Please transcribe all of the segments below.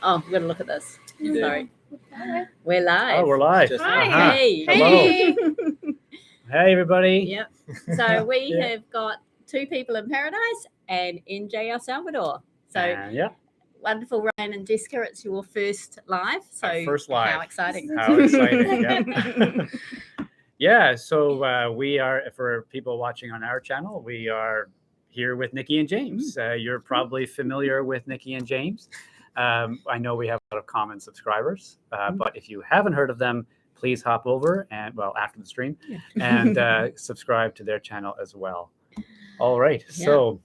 Oh, we've got to look at this. You do. Sorry. We're live. Oh, we're live. Just- Hi. Hey. Hello. Hey, everybody. Yep. So we have got two people in paradise and NJ Salvador. So Yeah. wonderful, Ryan and Jessica. It's your first live. So Our first live. How exciting. How exciting. Yep. Yeah. So we are, for people watching on our channel, we are here with Nicki and James. You're probably familiar with Nicki and James. I know we have a lot of common subscribers, but if you haven't heard of them, please hop over and, well, after the stream, and subscribe to their channel as well. All right. Yeah. So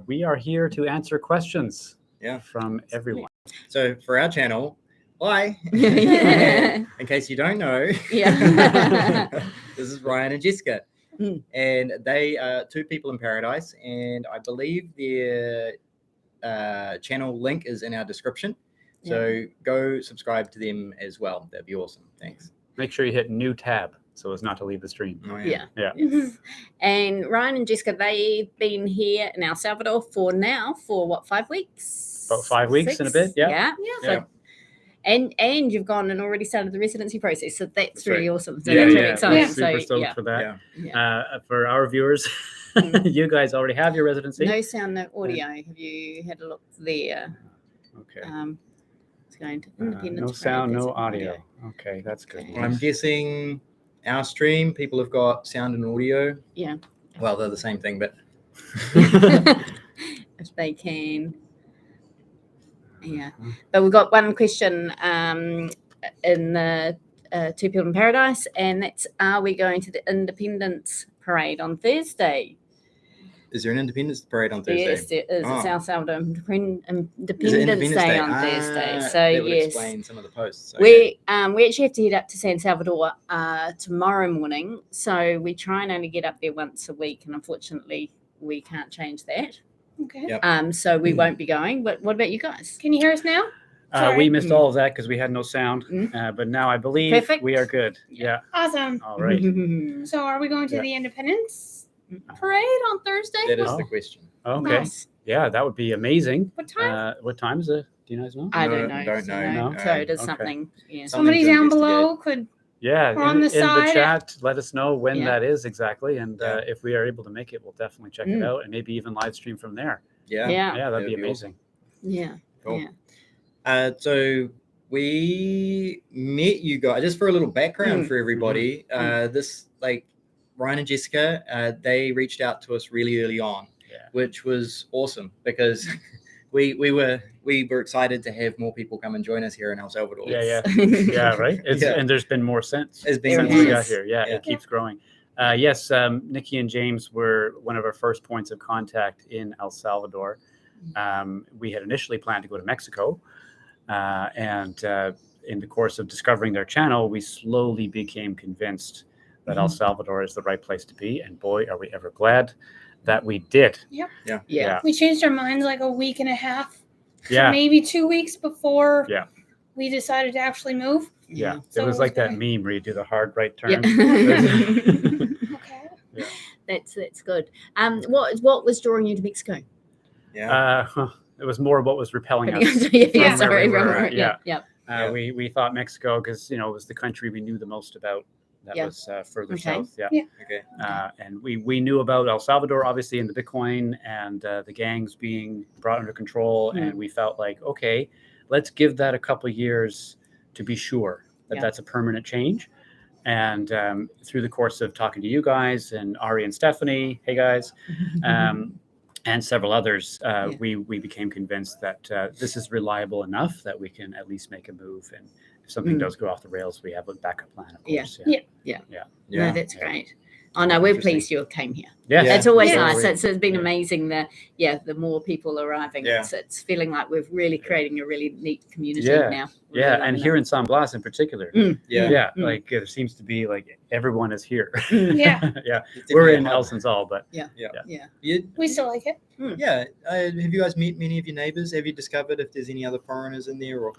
we are here to answer questions from everyone. So for our channel, hi. In case you don't know, this is Ryan and Jessica. And they are two people in paradise, and I believe their channel link is in our description. So go subscribe to them as well. That'd be awesome. Thanks. Make sure you hit new tab so as not to leave the stream. Oh, Yeah. Yes. And Ryan and Jessica, they've been here in El Salvador for what, 5 weeks? About 5 weeks and a bit. Yeah. So, and you've gone and already started the residency process. So that's really awesome. So Yeah, that's yeah. really exciting. We're super stoked for that. Yeah. For our viewers, you guys already have your residency. No sound, no audio. Have you had a look there? Okay. It's going to Independence. No sound, no audio. Okay, that's good. Well, I'm guessing our stream, people have got sound and audio. Yeah. Well, they're the same thing, but if they can. Yeah. But we've got one question in the Two People in Paradise, and that's, are we going to the Independence Parade on Thursday? is there an Independence Parade on Thursday? Yes, there is. It's El Salvador Independence Day Day on Thursday. So that would yes, explain some of the posts. we actually have to head up to San Salvador tomorrow morning. So we try and only get up there once a week, and unfortunately, we can't change that. Okay. Yep. So we won't be going. But what about you guys? Can you hear us now? We missed all of that because we had no sound, but now I believe we are good. Yeah. Awesome. All right. So are we going to the Independence Parade on Thursday? That is the question. Okay. Nice. Yeah, that would be amazing. What time? What time is it? Do you guys know? I don't know. Don't know. So it is Okay. something. Yeah. Somebody Something to down below investigate. could. Yeah, Or on in the the side. chat, let us know when Yeah. that is exactly, and Yeah. if we are able to make it, we'll definitely check it out, and maybe even live stream from there. Yeah. Yeah. Yeah, that'd be That'd be amazing. Yeah. Cool. Yeah. So we met you guys, just for a little background for everybody. This, like, Ryan and Jessica, they reached out to us really early on, which was awesome because we were excited to have more people come and join us here in El Salvador. Yeah, right. And there's been more since There's been since more we got since. here. Yeah, it keeps growing. Yes, Nicki and James were one of our first points of contact in El Salvador. We had initially planned to go to Mexico, and in the course of discovering their channel, we slowly became convinced that El Salvador is the right place to be. And boy, are we ever glad that we did. Yep. Yeah. We changed our minds like a week and a half. Yeah. Maybe 2 weeks before. Yeah. We decided to actually move. Yeah. So It was like that meme where you do the hard right turn. Okay. That's good. What was drawing you to Mexico? Yeah. It was more what was repelling us. Yeah, from where sorry. we were. Right. Yeah. We thought Mexico because it was the country we knew the most about. That was further south. Yeah. Okay. And we knew about El Salvador, obviously, in the Bitcoin and the gangs being brought under control. And we felt like, okay, let's give that a couple of years to be sure that that's a permanent change. And through the course of talking to you guys and Ari and Stephanie, hey guys, and several others, we became convinced that this is reliable enough that we can at least make a move. And if something does go off the rails, we have a backup plan, of course. Yeah. No, that's great. Oh no, we're Interesting. pleased you came here. Yeah. That's always Yeah. nice. It's been amazing. The more people arriving, it's feeling like we're really creating a really neat community now. Yeah, and here in San Blas in particular. Like there seems to be like everyone is here. Yeah. Yeah. We're in El Salvador, but We still like it. Yeah. Have you guys met many of your neighbors? Have you discovered if there's any other foreigners in there? Or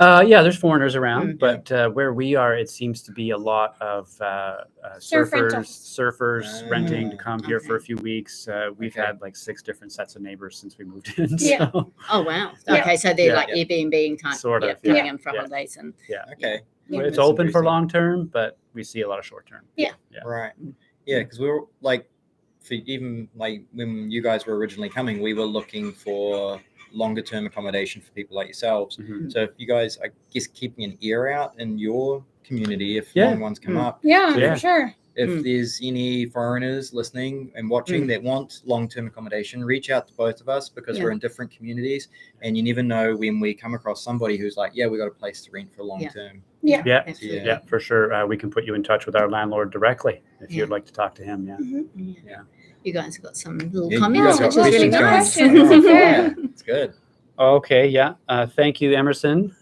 Yeah, there's foreigners around, Mm. but where we are, it seems to be a lot of Surf rentals. surfers renting to come here for a Okay. few weeks. We've Okay. had like 6 different sets of neighbors since we moved in. Yeah. So, Oh wow. Yeah. Okay, so they're Yeah. like Airbnb type, Sort of, coming yeah. in for Yeah. holidays and Okay. Yeah. it's That's open for interesting. long term, but we see a lot of short term. Yeah. Yeah. Right. Yeah, because we were like, for even like when you guys were originally coming, we were looking for longer term accommodation for people like yourselves. Mhm. So if you guys, I guess, keeping an ear out in your community, if Yeah. long ones come Mm. up, Yeah, Yeah. for sure. if Mm. there's any foreigners listening and watching that want long-term accommodation, reach out to both of us because Yeah. we're in different communities, and you never know when we come across somebody who's like, yeah, we got a place to rent for long term. Yeah. Yeah. absolutely. Yeah, for sure. We can put you in touch with our landlord directly if Yeah. you'd like to talk to him. Yeah. Mhm. Yeah. You guys got some little Yeah, you comments, guys which got is really questions nice. going. Yeah. It's good. Okay, yeah. Thank you, Emerson,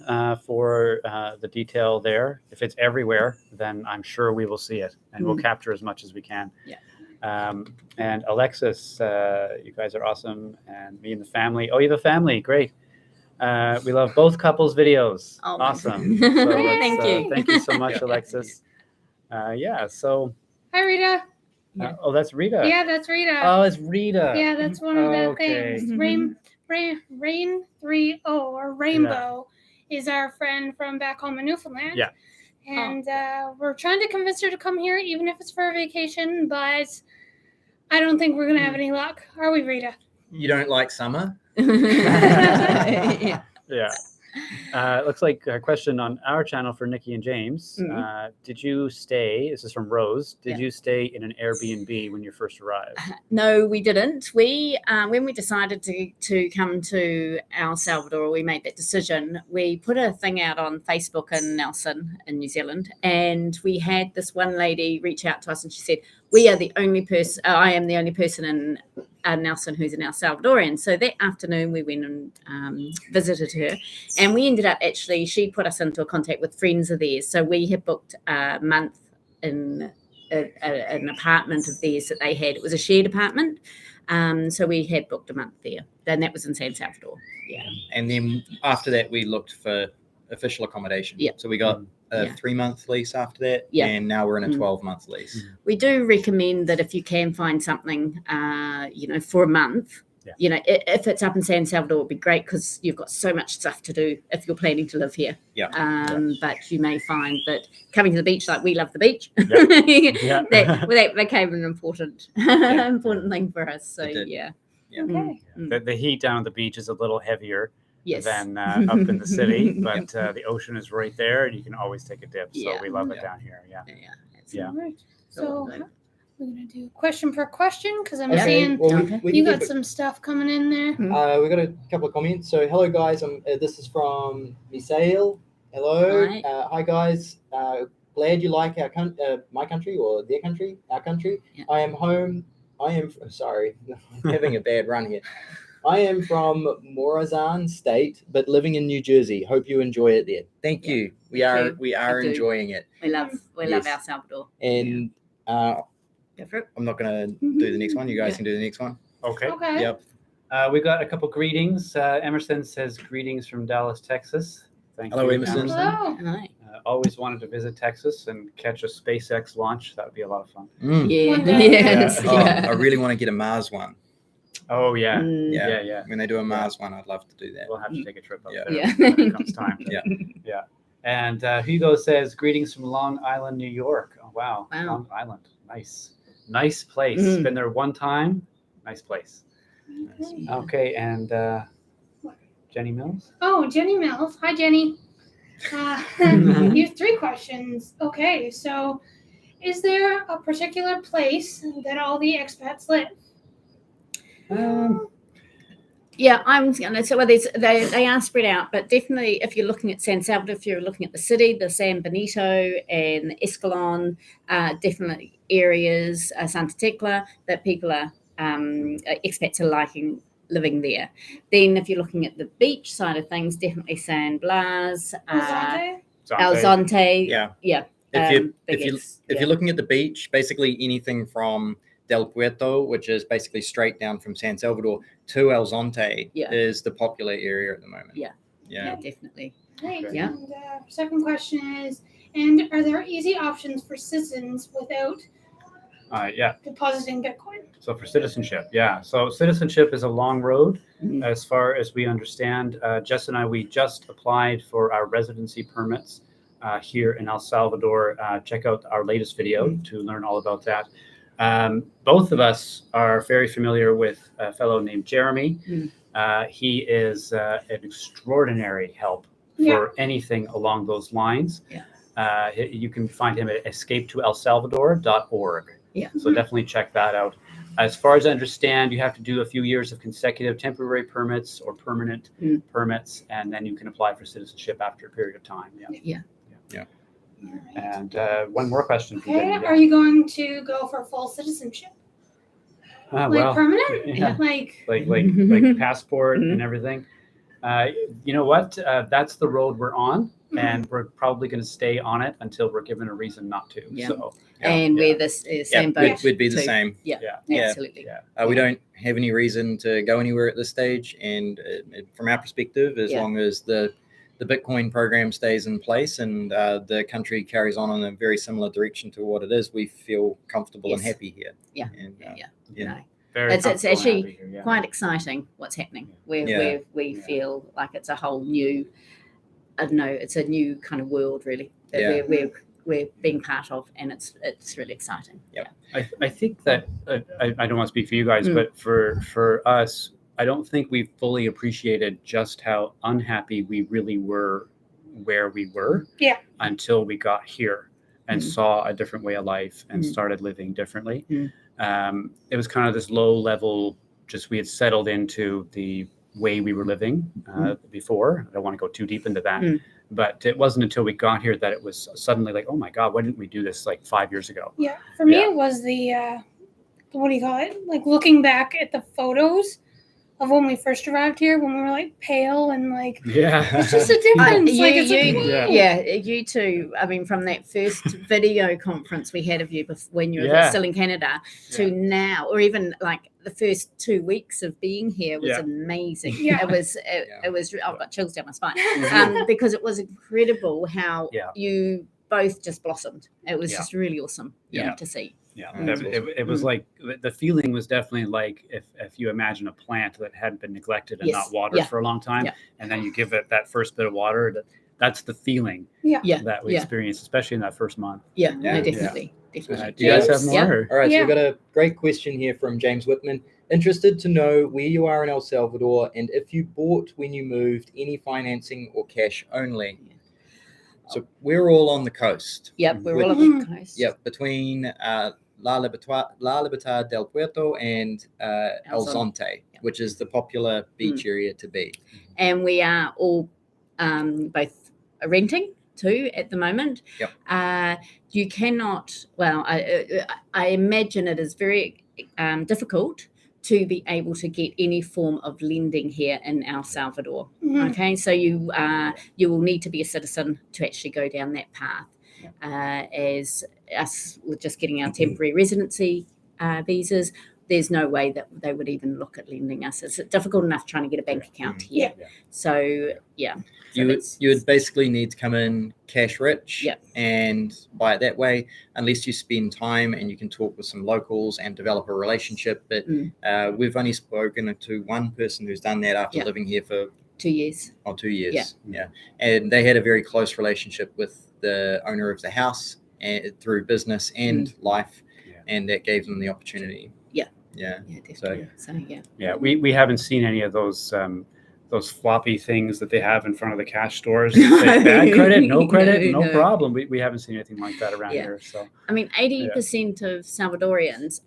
for the detail there. If it's everywhere, then I'm sure we will see it, and we'll capture as much as we can. Yeah. And Alexis, you guys are awesome, and me and the family. Oh, you have a family, great. We love both couples' videos. Oh, Awesome. wonderful. So let's, Thank you. Thank you so much, Yeah. Alexis. Yeah. So, Hi, Rita. Yeah. oh, that's Rita. Yeah, that's Rita. Oh, it's Rita. Yeah, that's one of the Okay. things. Mhm. Rain 3O or Rainbow is our friend from back home in Newfoundland. Yeah. And we're trying to convince her to come here, even if it's for a vacation, but I don't think we're going to have any luck. Are we, Rita? You don't like summer? Yeah. Yeah. Looks like a question on our channel for Nicki and James. Did you stay? This is from Rose. Did you stay in an Airbnb when you first arrived? No, we didn't. We when we decided to come to El Salvador, we made that decision. We put a thing out on Facebook in Nelson in New Zealand, and we had this one lady reach out to us, and she said, "We are the only person. I am the only person in Nelson who's an El Salvadorian." So that afternoon, we went and visited her, and we ended up actually. She put us into a contact with friends of theirs. So we had booked a month in an apartment of theirs that they had. It was a shared apartment. So we had booked a month there. Then that was in San Salvador. Yeah. And then after that, we looked for official accommodation. Yeah. So we got a 3-month lease after that. Yeah. And now we're in a 12-month lease. We do recommend that if you can find something, for a month, if it's up in San Salvador, it'd be great because you've got so much stuff to do if you're planning to live here. Yeah. But you may find that coming to the beach, like we love the beach, Yeah. that became an important thing for us. So It did. yeah. Okay. The heat down at the beach is a little heavier Yes. than up in the city, but the ocean is right there, and you can always take a dip. So Yeah. we love it Yeah. down here. Yeah. Yeah. All right. So So good. we're going to do question per question because I'm Okay. seeing well, Okay. we you can got some stuff coming in there. we got a couple of comments. So hello guys, this is from Misael. Hello. Hi. Hi guys. Glad you like our my country or their country, our country. Yeah. Sorry, I'm having a bad run here. I am from Morazan State, but living in New Jersey. Hope you enjoy it there. Thank Yeah. you. We Thank are you. we are We do. enjoying it. We love Yes. El Salvador. And Go for it. I'm not gonna do the next one. You guys Yeah. can do the next one. Okay. Okay. Yep. We got a couple greetings. Emerson says greetings from Dallas, Texas. Thank Hello, you, Emerson. Hello. Hi. Always wanted to visit Texas and catch a SpaceX launch. That would be a lot of fun. Yeah. One day. Yes. Oh, Yeah. I really want to get a Mars one. Oh yeah, Mm. Yeah. yeah. When they do a Mars one, I'd love to do that. We'll have to take a trip up Yeah. there Yeah. when it comes time. Yeah. Yeah. And Hugo says greetings from Long Island, New York. Oh wow, Wow. Long Island, nice place. Been there one time. Nice place. Okay. Okay, and Jenny Mills. Oh, Jenny Mills. Hi, Jenny. You have 3 questions. Okay, so is there a particular place that all the expats live? Yeah, I'm gonna. So they are spread out, but definitely if you're looking at San Salvador, if you're looking at the city, the San Benito and the Escalon, definitely areas, Santa Tecla, that people are expats are liking living there. Then if you're looking at the beach side of things, definitely San Blas, Zante? El Zonte. Yeah. Yeah. If you're looking at the beach, basically anything from Del Puerto, which is basically straight down from San Salvador, to El Zonte Yeah. is the popular area at the moment. Yeah. Yeah. definitely. Right. Yeah. And second question is, and are there easy options for citizens without Yeah. depositing Bitcoin? So for citizenship, yeah. So citizenship is a long road, Mhm. as far as we understand. Jess and I, we just applied for our residency permits here in El Salvador. Check out our latest video to learn all about that. Both of us are very familiar with a fellow named Jeremy. He is an extraordinary help for anything along those lines. You can find him at escapetoelsalvador.org. So definitely check that out. As far as I understand, you have to do a few years of consecutive temporary permits or permanent permits, and then you can apply for citizenship after a period of time. And one more question for Okay. Jenny. Are you going to go for full citizenship? Well, Permanent? yeah. Like like passport and everything. You know what? That's the road we're on, and we're probably going to stay on it until we're given a reason not to. Yeah. So, And we're the same boat. We'd be the too. same. Yeah, Yeah. absolutely. We don't have any reason to go anywhere at this stage, and from our perspective, as long as the Bitcoin program stays in place and the country carries on in a very similar direction to what it is, we feel comfortable and happy here. Yeah. And, No. very It's comfortable and actually happy here, quite exciting what's happening. We feel like it's a whole new, I don't know, it's a new kind of world really that we're being part of, and it's really exciting. I think that I don't want to speak for you guys, but for us, I don't think we fully appreciated just how unhappy we really were where we were until we got here and saw a different way of life and started living differently. It was kind of this low level, just we had settled into the way we were living before. I don't want to go too deep into that, but it wasn't until we got here that it was suddenly like, oh my God, why didn't we do this like 5 years ago? Yeah, for me it was the what do you call it? Like looking back at the photos of when we first arrived here, when we were like pale and like it's just a difference. You too. I mean, from that first video conference we had of you when you were still in Canada to now, or even like the first 2 weeks of being here was amazing. It was. I've got chills down my spine because it was incredible how you both just blossomed. It was just really awesome. To see. It was like the feeling was definitely like if you imagine a plant that had been neglected and not watered for a long time, and then you give it that first bit of water. That's the feeling that we experienced, especially in that first month. No, definitely. Do you guys have more? All right, so we've got a great question here from James Whitman. Interested to know where you are in El Salvador and if you bought when you moved any financing or cash only. So we're all on the coast. We're all on the coast. Between La Libertad del Puerto and El Zonte, which is the popular beach area to be. And we are all both renting too at the moment. You cannot, I imagine it is very difficult to be able to get any form of lending here in El Salvador. Okay, so you will need to be a citizen to actually go down that path. As us with just getting our temporary residency visas, there's no way that they would even look at lending us. It's difficult enough trying to get a bank account here. So you would basically need to come in cash rich and buy it that way, unless you spend time and you can talk with some locals and develop a relationship. But we've only spoken to one person who's done that after living here for 2 years. 2 years. And they had a very close relationship with the owner of the house and through business and life, and that gave them the opportunity. We haven't seen any of those floppy things that they have in front of the cash stores. Say, bad credit, no credit, no problem. We haven't seen anything like that around here. So I mean, 80% of Salvadorians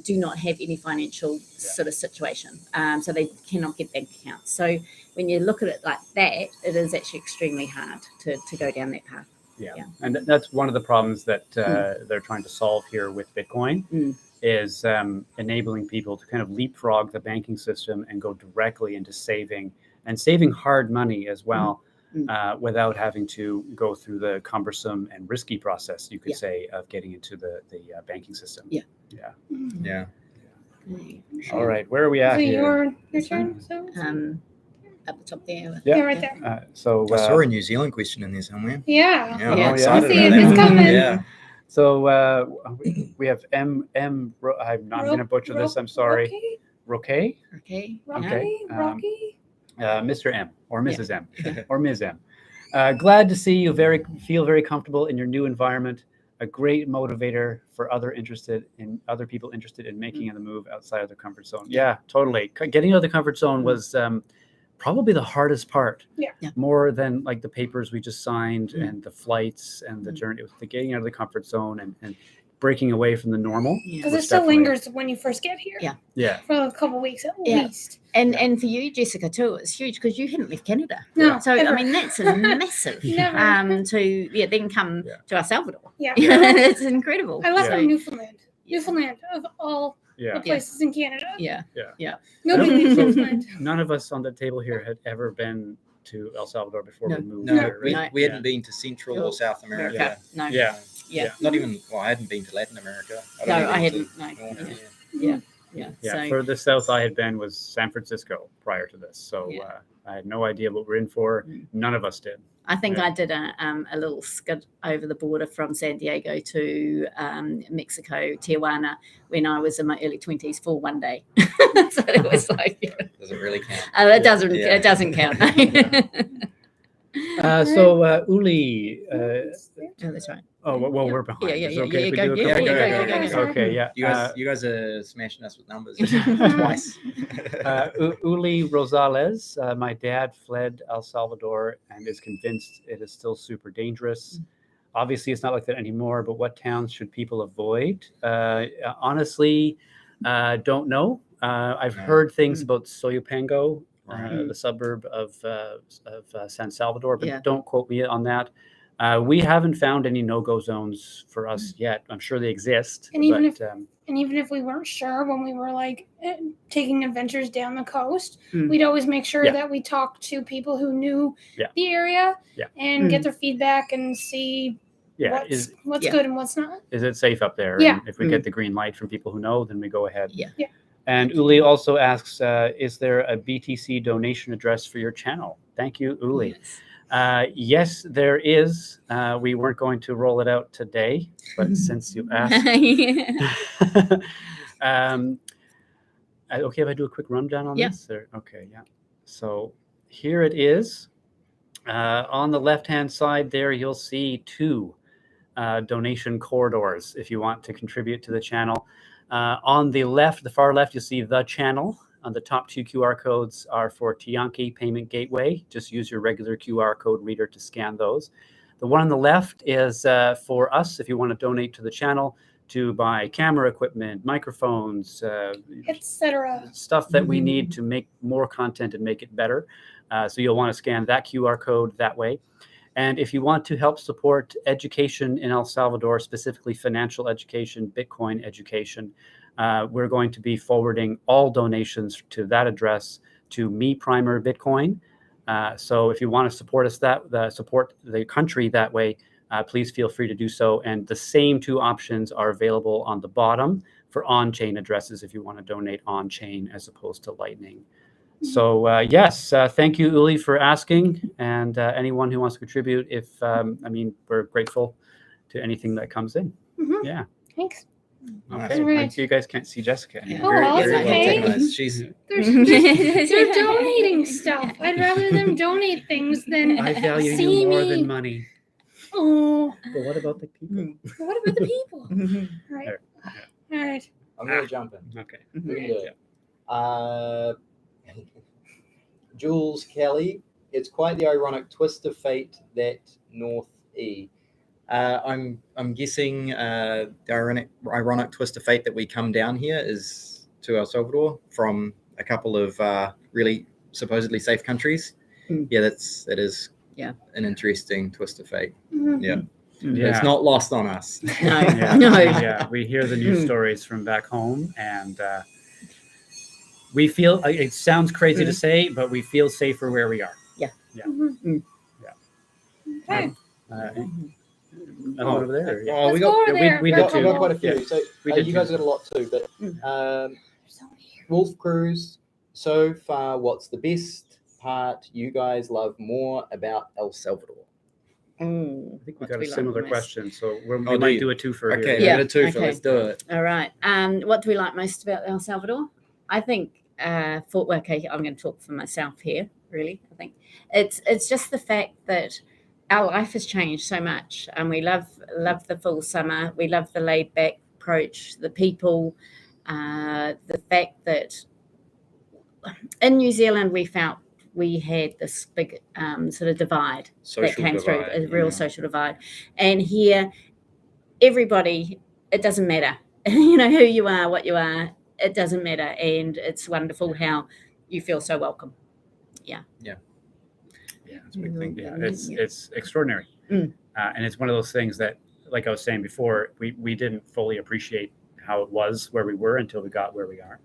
do not have any financial sort of situation. So they cannot get bank accounts. So when you look at it like that, it is actually extremely hard to go down that path. And that's one of the problems that they're trying to solve here with Bitcoin is enabling people to kind of leapfrog the banking system and go directly into saving hard money as well, without having to go through the cumbersome and risky process, you could say, of getting into the banking system. Yeah. All right, where are we at here? Your turn. Up the top there. Yeah. right there. So I saw a New Zealand question in there somewhere. Yeah. Yeah, I'm Yeah. excited See it, about it's that. coming. Yeah. So we have I'm going to butcher this. I'm sorry. Rocky? Roque? Okay. Okay. Rocky? Mr. M or Mrs. M or Ms. M. Glad to see you feel very comfortable in your new environment. A great motivator for other people interested in making the move outside of their comfort zone. Yeah, totally. Getting out of the comfort zone was probably the hardest part. Yeah. More than like the papers we just signed and the flights and the journey. It was the getting out of the comfort zone and breaking away from the normal. Because it still lingers when you first get here. Yeah. For a couple of weeks at least. And for you, Jessica, too, it's huge because you hadn't left Canada. No. So ever. I mean that's massive. Never. To then come to El Salvador. Yeah. It's incredible. I left So, from Newfoundland. Newfoundland of all Yeah. the places in Canada. Yeah. Nobody leaves Newfoundland. None of us on the table here had ever been to El Salvador before we moved No, here, we, right? we hadn't been to Central or South America. No. Yeah. Yeah. Not even. Well, I hadn't been to Latin America. No, I hadn't hadn't. No. been to- Yeah. Yeah, So, furthest south I had been was San Francisco prior to this, so I had no idea what we're in for. None of us did. I think I did a little skid over the border from San Diego to Mexico, Tijuana, when I was in my early 20s for one day. So it was like, Does it really count? it doesn't. It doesn't count. So Uli, Oh, that's right. oh well, we're behind. Yeah, Is yeah, it okay yeah, if we go, do a yeah, couple? yeah, go. Okay, yeah. You guys are smashing us with numbers twice. Uli Rosales, my dad fled El Salvador and is convinced it is still super dangerous. Obviously, it's not like that anymore, but what towns should people avoid? Honestly, don't know. I've heard things about Soyapango, the suburb of San Salvador, but don't quote me on that. We haven't found any no-go zones for us yet. I'm sure they exist. And even if we weren't sure when we were like taking adventures down the coast, we'd always make sure that we talked to people who knew the area and get their feedback and see what's good and what's not. Is it safe up there? Yeah. And if we get the green light from people who know, then we go ahead. Yeah. And Uli also asks, is there a BTC donation address for your channel? Thank you, Uli. Yes, there is. We weren't going to roll it out today, but since you asked. Okay, if I do a quick rundown on this? Okay, yeah. So here it is. On the left-hand side there, you'll see two donation corridors if you want to contribute to the channel. On the left, the far left, you'll see the channel. On the top two QR codes are for Tiyanki Payment Gateway. Just use your regular QR code reader to scan those. The one on the left is for us, if you want to donate to the channel, to buy camera equipment, microphones, etc. Stuff that we need to make more content and make it better. So you'll want to scan that QR code that way. And if you want to help support education in El Salvador, specifically financial education, Bitcoin education, we're going to be forwarding all donations to that address to Me Primer Bitcoin. So if you want to support us support the country that way, please feel free to do so. And the same two options are available on the bottom for on-chain addresses if you want to donate on-chain as opposed to Lightning. So yes, thank you, Uli, for asking, and anyone who wants to contribute. We're grateful to anything that comes in. Yeah. Thanks. Okay. Right. You guys can't see Jessica anymore. Oh, well, it's okay. They're donating stuff. I'd rather them donate things than I value see you more me. than money. Oh. But what about the people? What about the people? All right. All right. I'm going to jump in. Okay. We can do it. Jules Kelly, it's quite the ironic twist of fate that North E. I'm guessing the ironic twist of fate that we come down here is to El Salvador from a couple of really supposedly safe countries. Yeah, that is an interesting twist of fate. Yeah. It's not lost on us. Yeah, we hear the news stories from back home, and we feel, it sounds crazy to say, but we feel safer where we are. Yeah. Okay. Over there. Yeah. Oh, we did too. got quite a few. Yeah. So you guys got a lot too. But Wolf Cruise, so far, what's the best part you guys love more about El Salvador? I think we got a similar question, so we do might you? do a twofer Okay, here. we got a twofer. okay. Let's do it. All right. What do we like most about El Salvador? I think, I'm going to talk for myself here, really. I think it's just the fact that our life has changed so much, and we love the full summer. We love the laid back approach, the people, the fact that in New Zealand we felt we had this big sort of divide that came through, a real social divide. And here, everybody, it doesn't matter, who you are, what you are, it doesn't matter. And it's wonderful how you feel so welcome. Yeah, that's a big thing. Yeah, it's extraordinary. And it's one of those things that, like I was saying before, we didn't fully appreciate how it was where we were until we got where we are.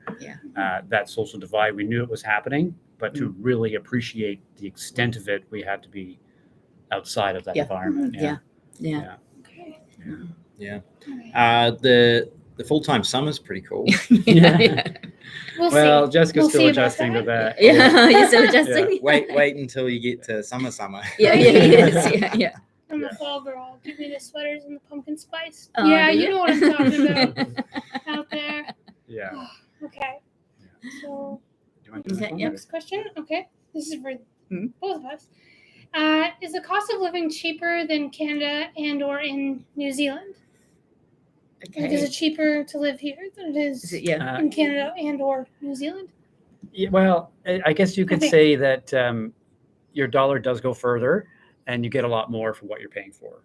That social divide, we knew it was happening, but to really appreciate the extent of it, we had to be outside of that environment. Yeah. The full-time summer's pretty cool. Well, Jessica's still adjusting to that. You're still adjusting. Wait until you get to summer. Yeah. I'm a fall girl. Give me the sweaters and the pumpkin spice. Oh, yeah, do you you? know what I'm talking about out there. Yeah. Okay. So Do you want to do this one? next question. Okay, this is for both of us. Is the cost of living cheaper than Canada and/or in New Zealand? Like, is it cheaper to live here than it is in Canada and/or New Zealand? Yeah, well, I guess you could say that your dollar does go further, and you get a lot more for what you're paying for.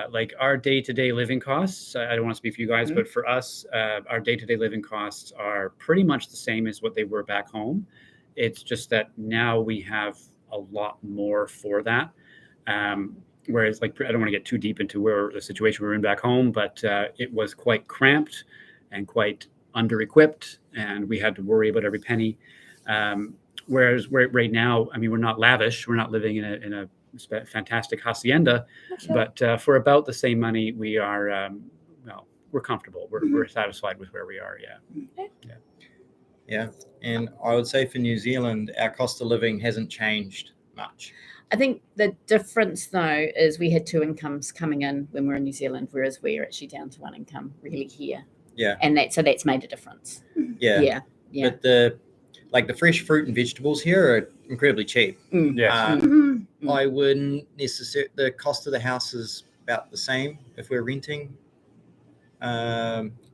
Like our day-to-day living costs, I don't want to speak for you guys, but for us, our day-to-day living costs are pretty much the same as what they were back home. It's just that now we have a lot more for that. Whereas, like, I don't want to get too deep into where the situation we were in back home, but it was quite cramped and quite under-equipped, and we had to worry about every penny. Whereas right now, I mean, we're not lavish. We're not living in a fantastic hacienda, but for about the same money, we are, we're comfortable. We're satisfied with where we are. Yeah. And I would say for New Zealand, our cost of living hasn't changed much. I think the difference, though, is we had two incomes coming in when we were in New Zealand, whereas we're actually down to one income really here. Yeah. And that's made a difference. Yeah. But the fresh fruit and vegetables here are incredibly cheap. I wouldn't necessarily. The cost of the house is about the same if we're renting.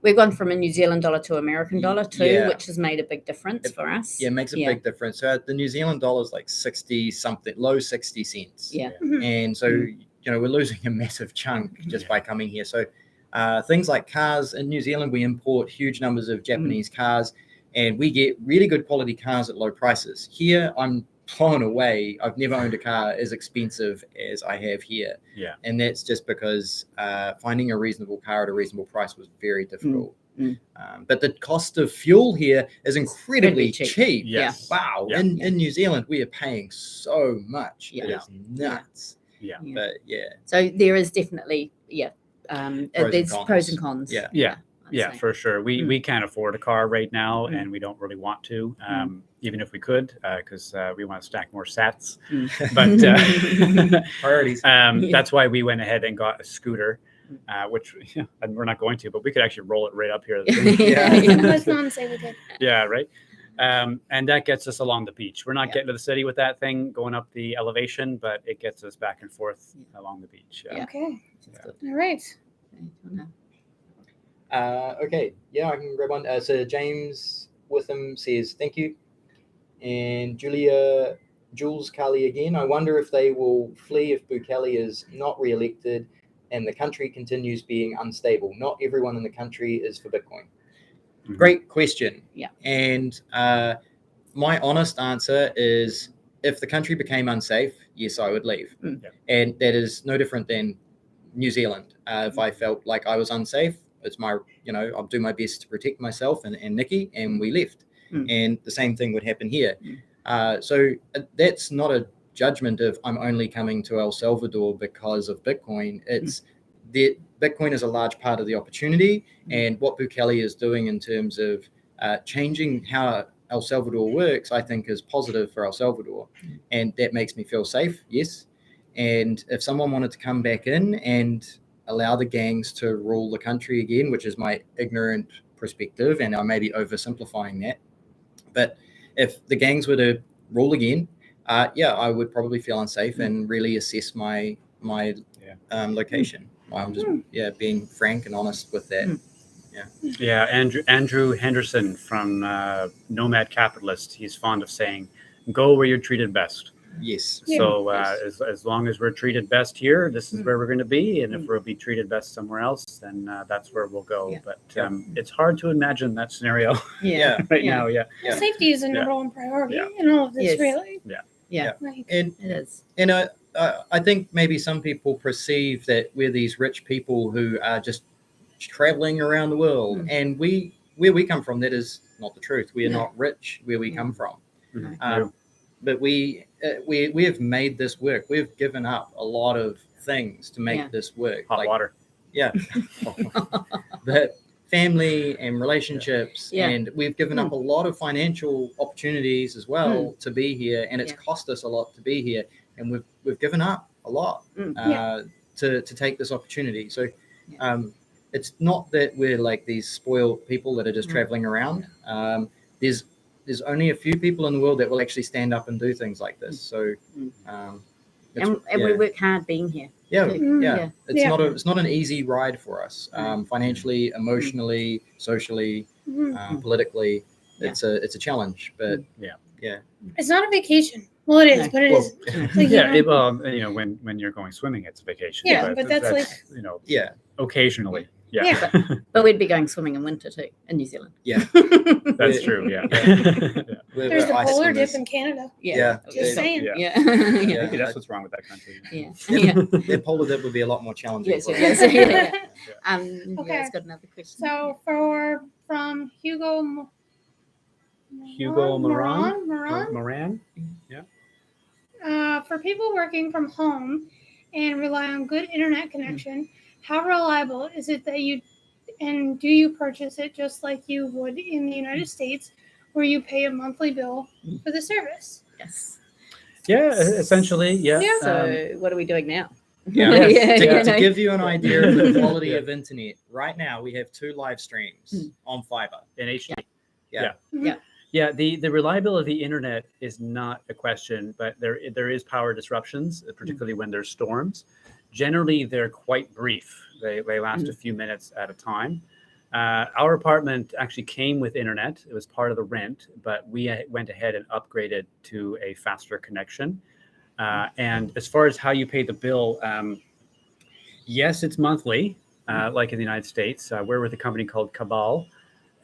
We've gone from a New Zealand dollar to American dollar too, which has made a big difference for us. Yeah, it makes a big difference. So the New Zealand dollar is like 60 something, low 60 cents. Yeah. And so, we're losing a massive chunk just by coming here. So things like cars in New Zealand, we import huge numbers of Japanese cars, and we get really good quality cars at low prices. Here, I'm blown away. I've never owned a car as expensive as I have here. Yeah. And that's just because finding a reasonable car at a reasonable price was very difficult. But the cost of fuel here is incredibly cheap. Yes. Wow. In New Zealand, we are paying so much. It is nuts. Yeah. But So there is definitely, there's pros and cons. Yeah, for sure. We can't afford a car right now, and we don't really want to, even if we could, because we want to stack more sats. But priorities. That's why we went ahead and got a scooter, which we're not going to, but we could actually roll it right up here. Let's not say we did. Yeah, right. And that gets us along the beach. We're not getting to the city with that thing going up the elevation, but it gets us back and forth along the beach. Okay. All right. Okay, I can grab one. So James Witham says, thank you. And Jules Carly again, I wonder if they will flee if Bukele is not re-elected and the country continues being unstable. Not everyone in the country is for Bitcoin. Great question. Yeah. And my honest answer is if the country became unsafe, yes, I would leave. And that is no different than New Zealand. If I felt like I was unsafe, it's my, I'll do my best to protect myself and Nicki, and we left. And the same thing would happen here. So that's not a judgment of I'm only coming to El Salvador because of Bitcoin. It's that Bitcoin is a large part of the opportunity, and what Bukele is doing in terms of changing how El Salvador works, I think, is positive for El Salvador, and that makes me feel safe. Yes, and if someone wanted to come back in and allow the gangs to rule the country again, which is my ignorant perspective, and I may be oversimplifying that, but if the gangs were to rule again, I would probably feel unsafe and really assess my location. I'm just being frank and honest with that. Yeah, Andrew Henderson from Nomad Capitalist, he's fond of saying, go where you're treated best. Yes. So as long as we're treated best here, this is where we're going to be. And if we'll be treated best somewhere else, then that's where we'll go. But it's hard to imagine that scenario now. Yeah. Well, safety is a number one priority in all of this, really. Yeah. Like, And It is. And I think maybe some people perceive that we're these rich people who are just traveling around the world. And where we come from, that is not the truth. We are not rich where we come from. But we have made this work. We've given up a lot of things to make this work. Hot water. Yeah. But family and relationships, and we've given up a lot of financial opportunities as well to be here, and it's cost us a lot to be here, and we've given up a lot to take this opportunity. So it's not that we're like these spoiled people that are just traveling around. There's only a few people in the world that will actually stand up and do things like this. So and we work hard being here. It's not an easy ride for us, financially, emotionally, socially, politically. It's a challenge, but it's not a vacation. Well, it is, but it is. Like, when you're going swimming, it's a vacation. Yeah, but that's like occasionally. But we'd be going swimming in winter too in New Zealand. Yeah, that's true. Yeah. There's the polar dip in Canada. Just saying. Maybe that's what's wrong with that country. The polar dip would be a lot more challenging. Yes. Okay. It's got another question. So from Hugo Moran. For people working from home and rely on good internet connection, how reliable is it that do you purchase it just like you would in the United States, where you pay a monthly bill for the service? Yes. Yeah, essentially, So what are we doing now? To give you an idea of the quality of internet, right now we have 2 live streams on fiber in HD. Yeah. The reliability of the internet is not a question, but there is power disruptions, particularly when there's storms. Generally, they're quite brief. They last a few minutes at a time. Our apartment actually came with internet. It was part of the rent, but we went ahead and upgraded to a faster connection. And as far as how you pay the bill, yes, it's monthly, like in the United States. We're with a company called Cabal.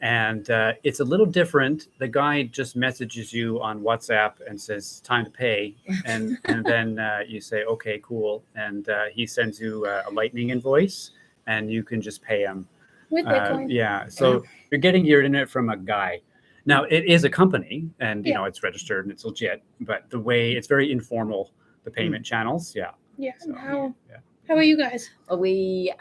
And it's a little different. The guy just messages you on WhatsApp and says, time to pay. And then you say, okay, cool. And he sends you a Lightning invoice, and you can just pay him. With Bitcoin. So you're getting your internet from a guy. Now, it is a company, and it's registered and it's legit. But the way it's very informal, the payment channels. So, how are you guys? Well, we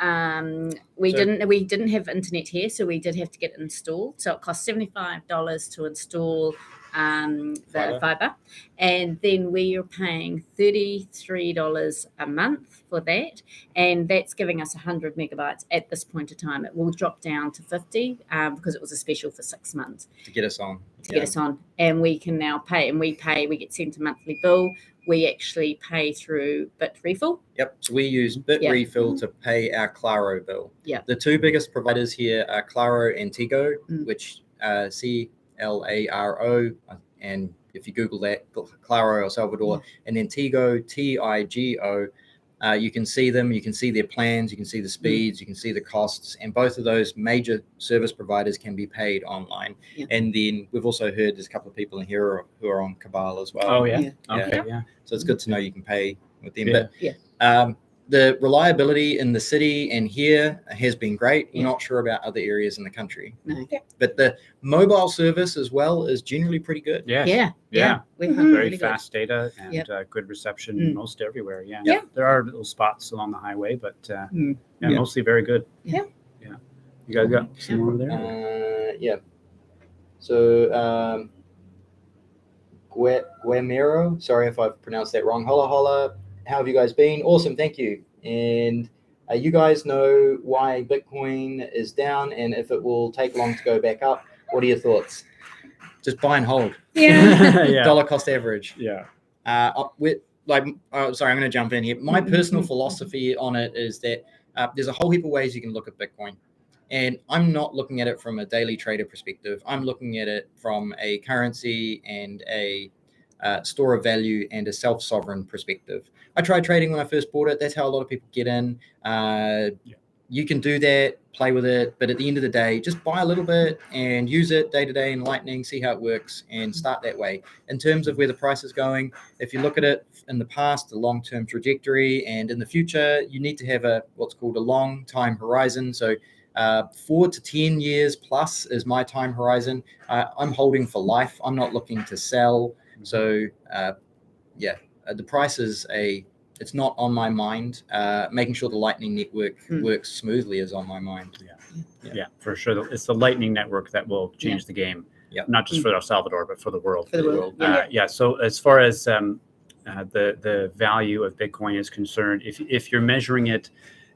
didn't have internet here, so we did have to get it installed. So it cost $75 to install the fiber, and then we are paying $33 a month for that, and that's giving us 100 megabytes at this point in time. It will drop down to 50 because it was a special for 6 months to get us on. Get us on, and we can now pay, and we get sent a monthly bill. We actually pay through Bitrefill. Yep. So we use Bitrefill to pay our Claro bill. Yeah. The 2 biggest providers here are Claro and Tigo, which CLARO, and if you Google that, Claro El Salvador, and then Tigo, TIGO. You can see them, you can see their plans, you can see the speeds, you can see the costs, and both of those major service providers can be paid online. And then we've also heard there's a couple of people in here who are on Cabal as well. Oh, yeah. Okay, yeah. So it's good to know you can pay with them. But the reliability in the city and here has been great. We're not sure about other areas in the country. No. But the mobile service as well is generally pretty good. Yeah. We've very fast data and good reception most everywhere. Yeah. There are little spots along the highway, but mostly very good. Yeah. You guys got some more over there? So Guamero. Sorry if I've pronounced that wrong. Holla holla. How have you guys been? Awesome, thank you. And you guys know why Bitcoin is down and if it will take long to go back up. What are your thoughts? Just buy and hold. Yeah. Dollar cost average. Yeah. Sorry, I'm going to jump in here. My personal philosophy on it is that there's a whole heap of ways you can look at Bitcoin. And I'm not looking at it from a daily trader perspective. I'm looking at it from a currency and a store of value and a self-sovereign perspective. I tried trading when I first bought it. That's how a lot of people get in. You can do that, play with it, but at the end of the day, just buy a little bit and use it day to day in Lightning, see how it works, and start that way. In terms of where the price is going, if you look at it in the past, the long-term trajectory, and in the future, you need to have what's called a long time horizon. So 4 to 10 years plus is my time horizon. I'm holding for life. I'm not looking to sell. So the price is it's not on my mind. Making sure the Lightning network works smoothly is on my mind. Yeah, for sure. It's the Lightning network that will change the game. Yeah. Not just for El Salvador, but for the world. For the world. So as far as the value of Bitcoin is concerned, if you're measuring it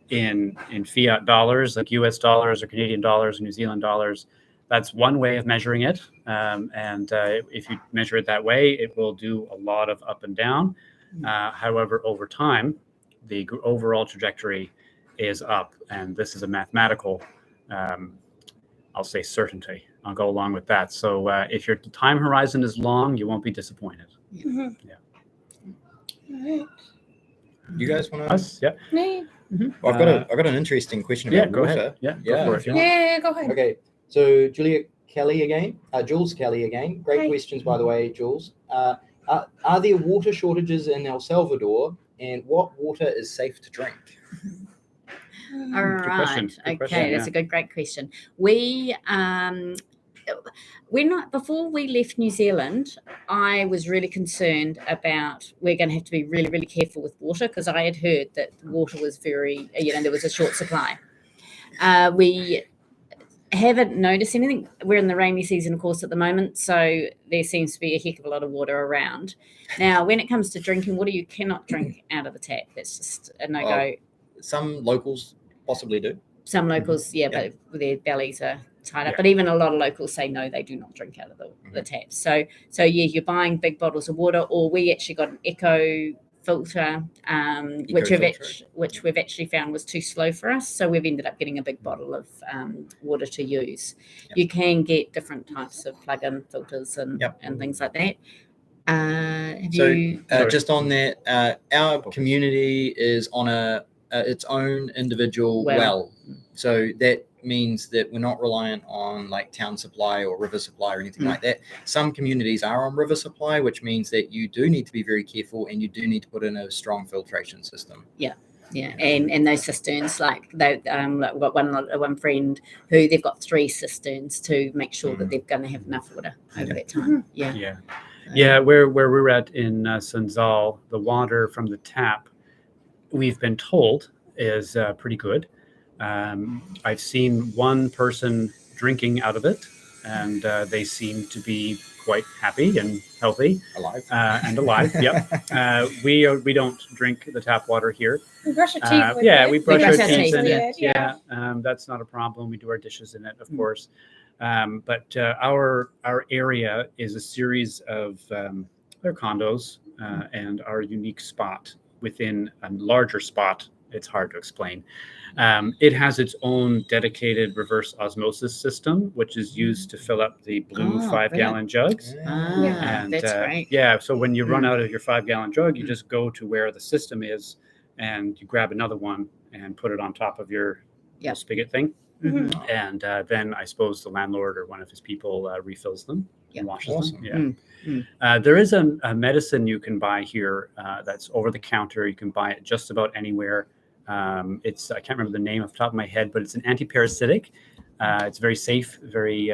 in fiat dollars, like US dollars or Canadian dollars or New Zealand dollars, that's one way of measuring it. If you measure it that way, it will do a lot of up and down. However, over time, the overall trajectory is up, and this is a mathematical, I'll say, certainty. I'll go along with that. So if your time horizon is long, you won't be disappointed. Mm-hmm. Yeah. You guys want Us? Yeah. Well, I've got an interesting question about go water. ahead. Yeah, Yeah, go for it. Yeah, go ahead. Okay, so Jules Kelly again. Great Hi. questions, by the way, Jules. Are there water shortages in El Salvador, and what water is safe to drink? All right. question. Good Okay, question, that's a great question. We're not, before we left New Zealand, I was really concerned about we're going to have to be really, really careful with water because I had heard that water was very, there was a short supply. We haven't noticed anything. We're in the rainy season, of course, at the moment, so there seems to be a heck of a lot of water around. Now, when it comes to drinking water, you cannot drink out of the tap. That's just a no-go. Some locals possibly do. Some locals, but their bellies are tied up. But even a lot of locals say no, they do not drink out of the taps. So you're buying big bottles of water, or we actually got an eco filter, which we've actually found was too slow for us. So we've ended up getting a big bottle of water to use. Yep. You can get different types of plug-in filters and things like that. Just on that, our community is on its own individual well. So that means that we're not reliant on like town supply or river supply or anything like that. Some communities are on river supply, which means that you do need to be very careful and you do need to put in a strong filtration system. And those cisterns, like we've got one friend who they've got 3 cisterns to make sure that they're going to have enough water over that time. Where we're at in Sanzal, the water from the tap, we've been told, is pretty good. I've seen one person drinking out of it, and they seem to be quite happy and healthy, alive. We don't drink the tap water here. We brush our teeth with it. We brush our teeth in it. it. That's not a problem. We do our dishes in it, of course. But our area is a series of they're condos and our unique spot within a larger spot. It's hard to explain. It has its own dedicated reverse osmosis system, which is used to fill up the blue 5-gallon jugs. That's great. So when you run out of your 5-gallon jug, you just go to where the system is and you grab another one and put it on top of your spigot thing. And then I suppose the landlord or one of his people refills them and washes them. There is a medicine you can buy here that's over the counter. You can buy it just about anywhere. I can't remember the name off the top of my head, but it's an anti-parasitic. It's very safe, very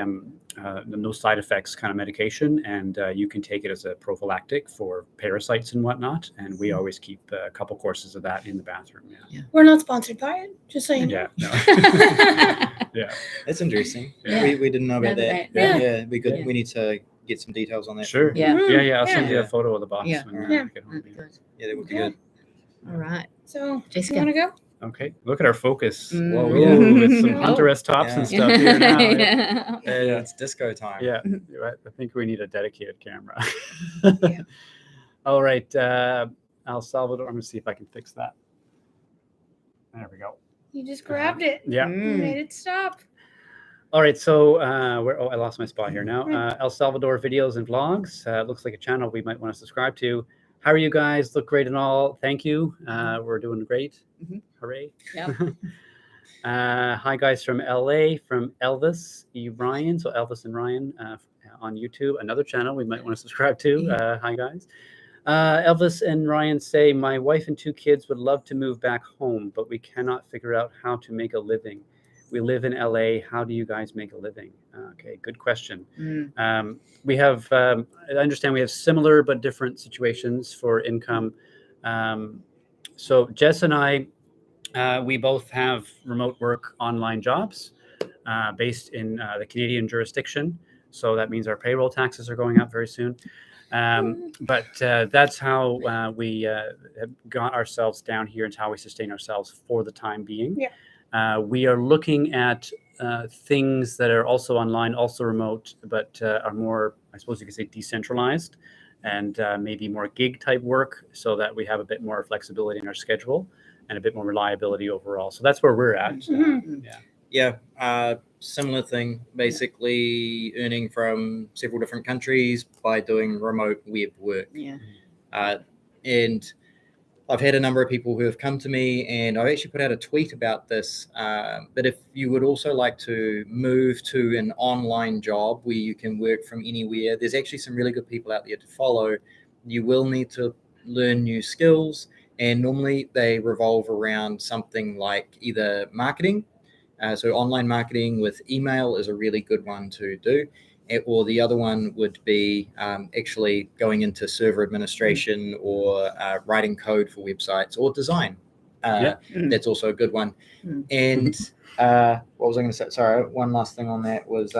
no side effects kind of medication, and you can take it as a prophylactic for parasites and whatnot. And we always keep a couple courses of that in the bathroom. We're not sponsored by it, just so you know. Yeah, that's interesting. We didn't know about that. We need to get some details on that. Sure. Yeah. I'll send you Yeah. a photo of the box. Yeah. When Yeah. I get home. Good. Yeah, that would be Okay. good. All right. So, Jessica. you want to go? Okay, look at our focus. Whoa, Ooh, it's some yeah. Hunter-esque tops and Yeah. stuff here now. Yeah. It's disco time. Yeah, you're right. I think we need a dedicated camera. Yeah. All right, El Salvador. I'm going to see if I can fix that. There we go. You just grabbed it. Yeah. You made it stop. All right, so I lost my spot here now. El Salvador videos and vlogs. Looks like a channel we might want to subscribe to. How are you guys? Look great and all. Thank you. We're doing great. Hooray. Yep. Hi, guys, from LA, from Elvis E. Ryan. So Elvis and Ryan on YouTube, another channel we might want to subscribe to. Hi, guys. Elvis and Ryan say, my wife and 2 kids would love to move back home, but we cannot figure out how to make a living. We live in LA. How do you guys make a living? Okay, good question. We have, I understand we have similar but different situations for income. So Jess and I, we both have remote work online jobs based in the Canadian jurisdiction. So that means our payroll taxes are going up very soon. But that's how we have got ourselves down here and how we sustain ourselves for the time being. We are looking at things that are also online, also remote, but are more, I suppose you could say, decentralized and maybe more gig type work so that we have a bit more flexibility in our schedule and a bit more reliability overall. So that's where we're at. Similar thing, basically earning from several different countries by doing remote web work. And I've had a number of people who have come to me, and I've actually put out a tweet about this. But if you would also like to move to an online job where you can work from anywhere, there's actually some really good people out there to follow. You will need to learn new skills, and normally they revolve around something like either marketing. So online marketing with email is a really good one to do. Or the other one would be actually going into server administration or writing code for websites or design. That's also a good one. And what was I going to say? Sorry, one last thing on that was,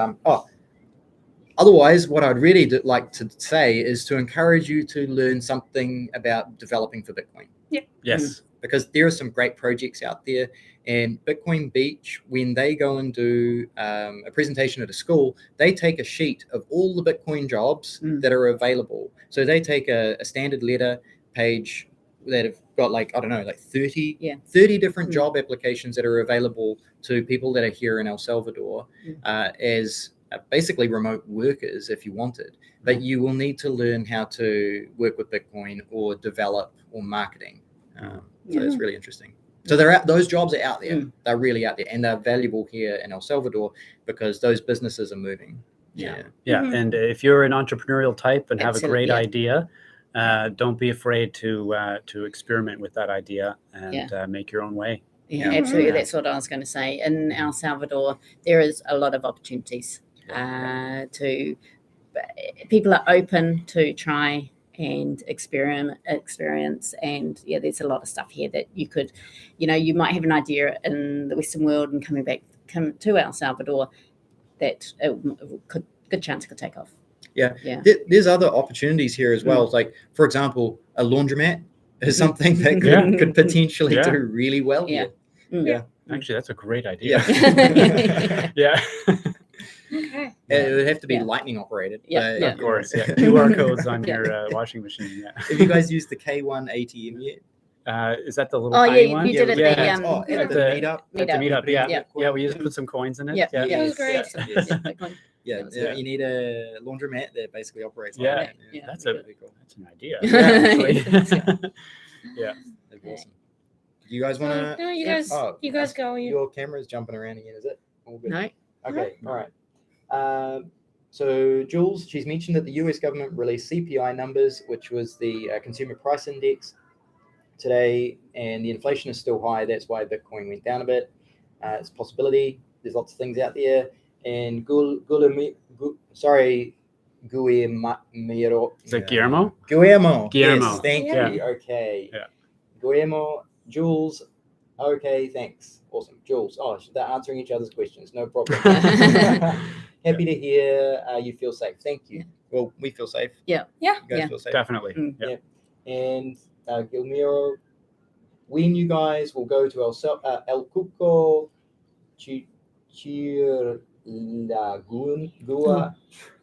otherwise, what I'd really like to say is to encourage you to learn something about developing for Bitcoin. Yes. Because there are some great projects out there. And Bitcoin Beach, when they go and do a presentation at a school, they take a sheet of all the Bitcoin jobs that are available. So they take a standard letter page that have got 30 different job applications that are available to people that are here in El Salvador as basically remote workers if you wanted. But you will need to learn how to work with Bitcoin or develop or marketing. So it's really interesting. So those jobs are out there. They're really out there, and they're valuable here in El Salvador because those businesses are moving. And if you're an entrepreneurial type and have a great idea, don't be afraid to experiment with that idea and make your own way. Absolutely. That's what I was going to say. In El Salvador, there is a lot of opportunities to people are open to try and experience, and there's a lot of stuff here that you could, you might have an idea in the Western world and come to El Salvador that good chance could take off. There's other opportunities here as well. Like, for example, a laundromat is something that could potentially do really well here. Actually, that's a great idea. Okay. It would have to be lightning operated. Of course. QR codes on your washing machine. Have you guys used the K1 ATM yet? Is that the little tiny one? You did it at the meetup. At the meetup, yeah. We used to put some coins in it. That was great. You need a laundromat that basically operates. That's cool. That's an idea. Actually. That's awesome. Do you guys want to? No, you guys go. Your camera's jumping around again, is it? All good. No. Okay. All right. So Jules, she's mentioned that the US government released CPI numbers, which was the consumer price index today, and the inflation is still high. That's why Bitcoin went down a bit. It's a possibility. There's lots of things out there. And Guillermo. Is it Guillermo? Guillermo. Guillermo. Yes, thank you. Okay. Guillermo, Jules. Okay, thanks. Awesome. Jules. Oh, they're answering each other's questions. No problem. Happy to hear you feel safe. Thank you. well, we feel safe. Yeah. You guys Yeah. feel safe. Definitely. Mm. Yeah. And Gilmiro, when you guys will go to El Cuco, Chirlagua.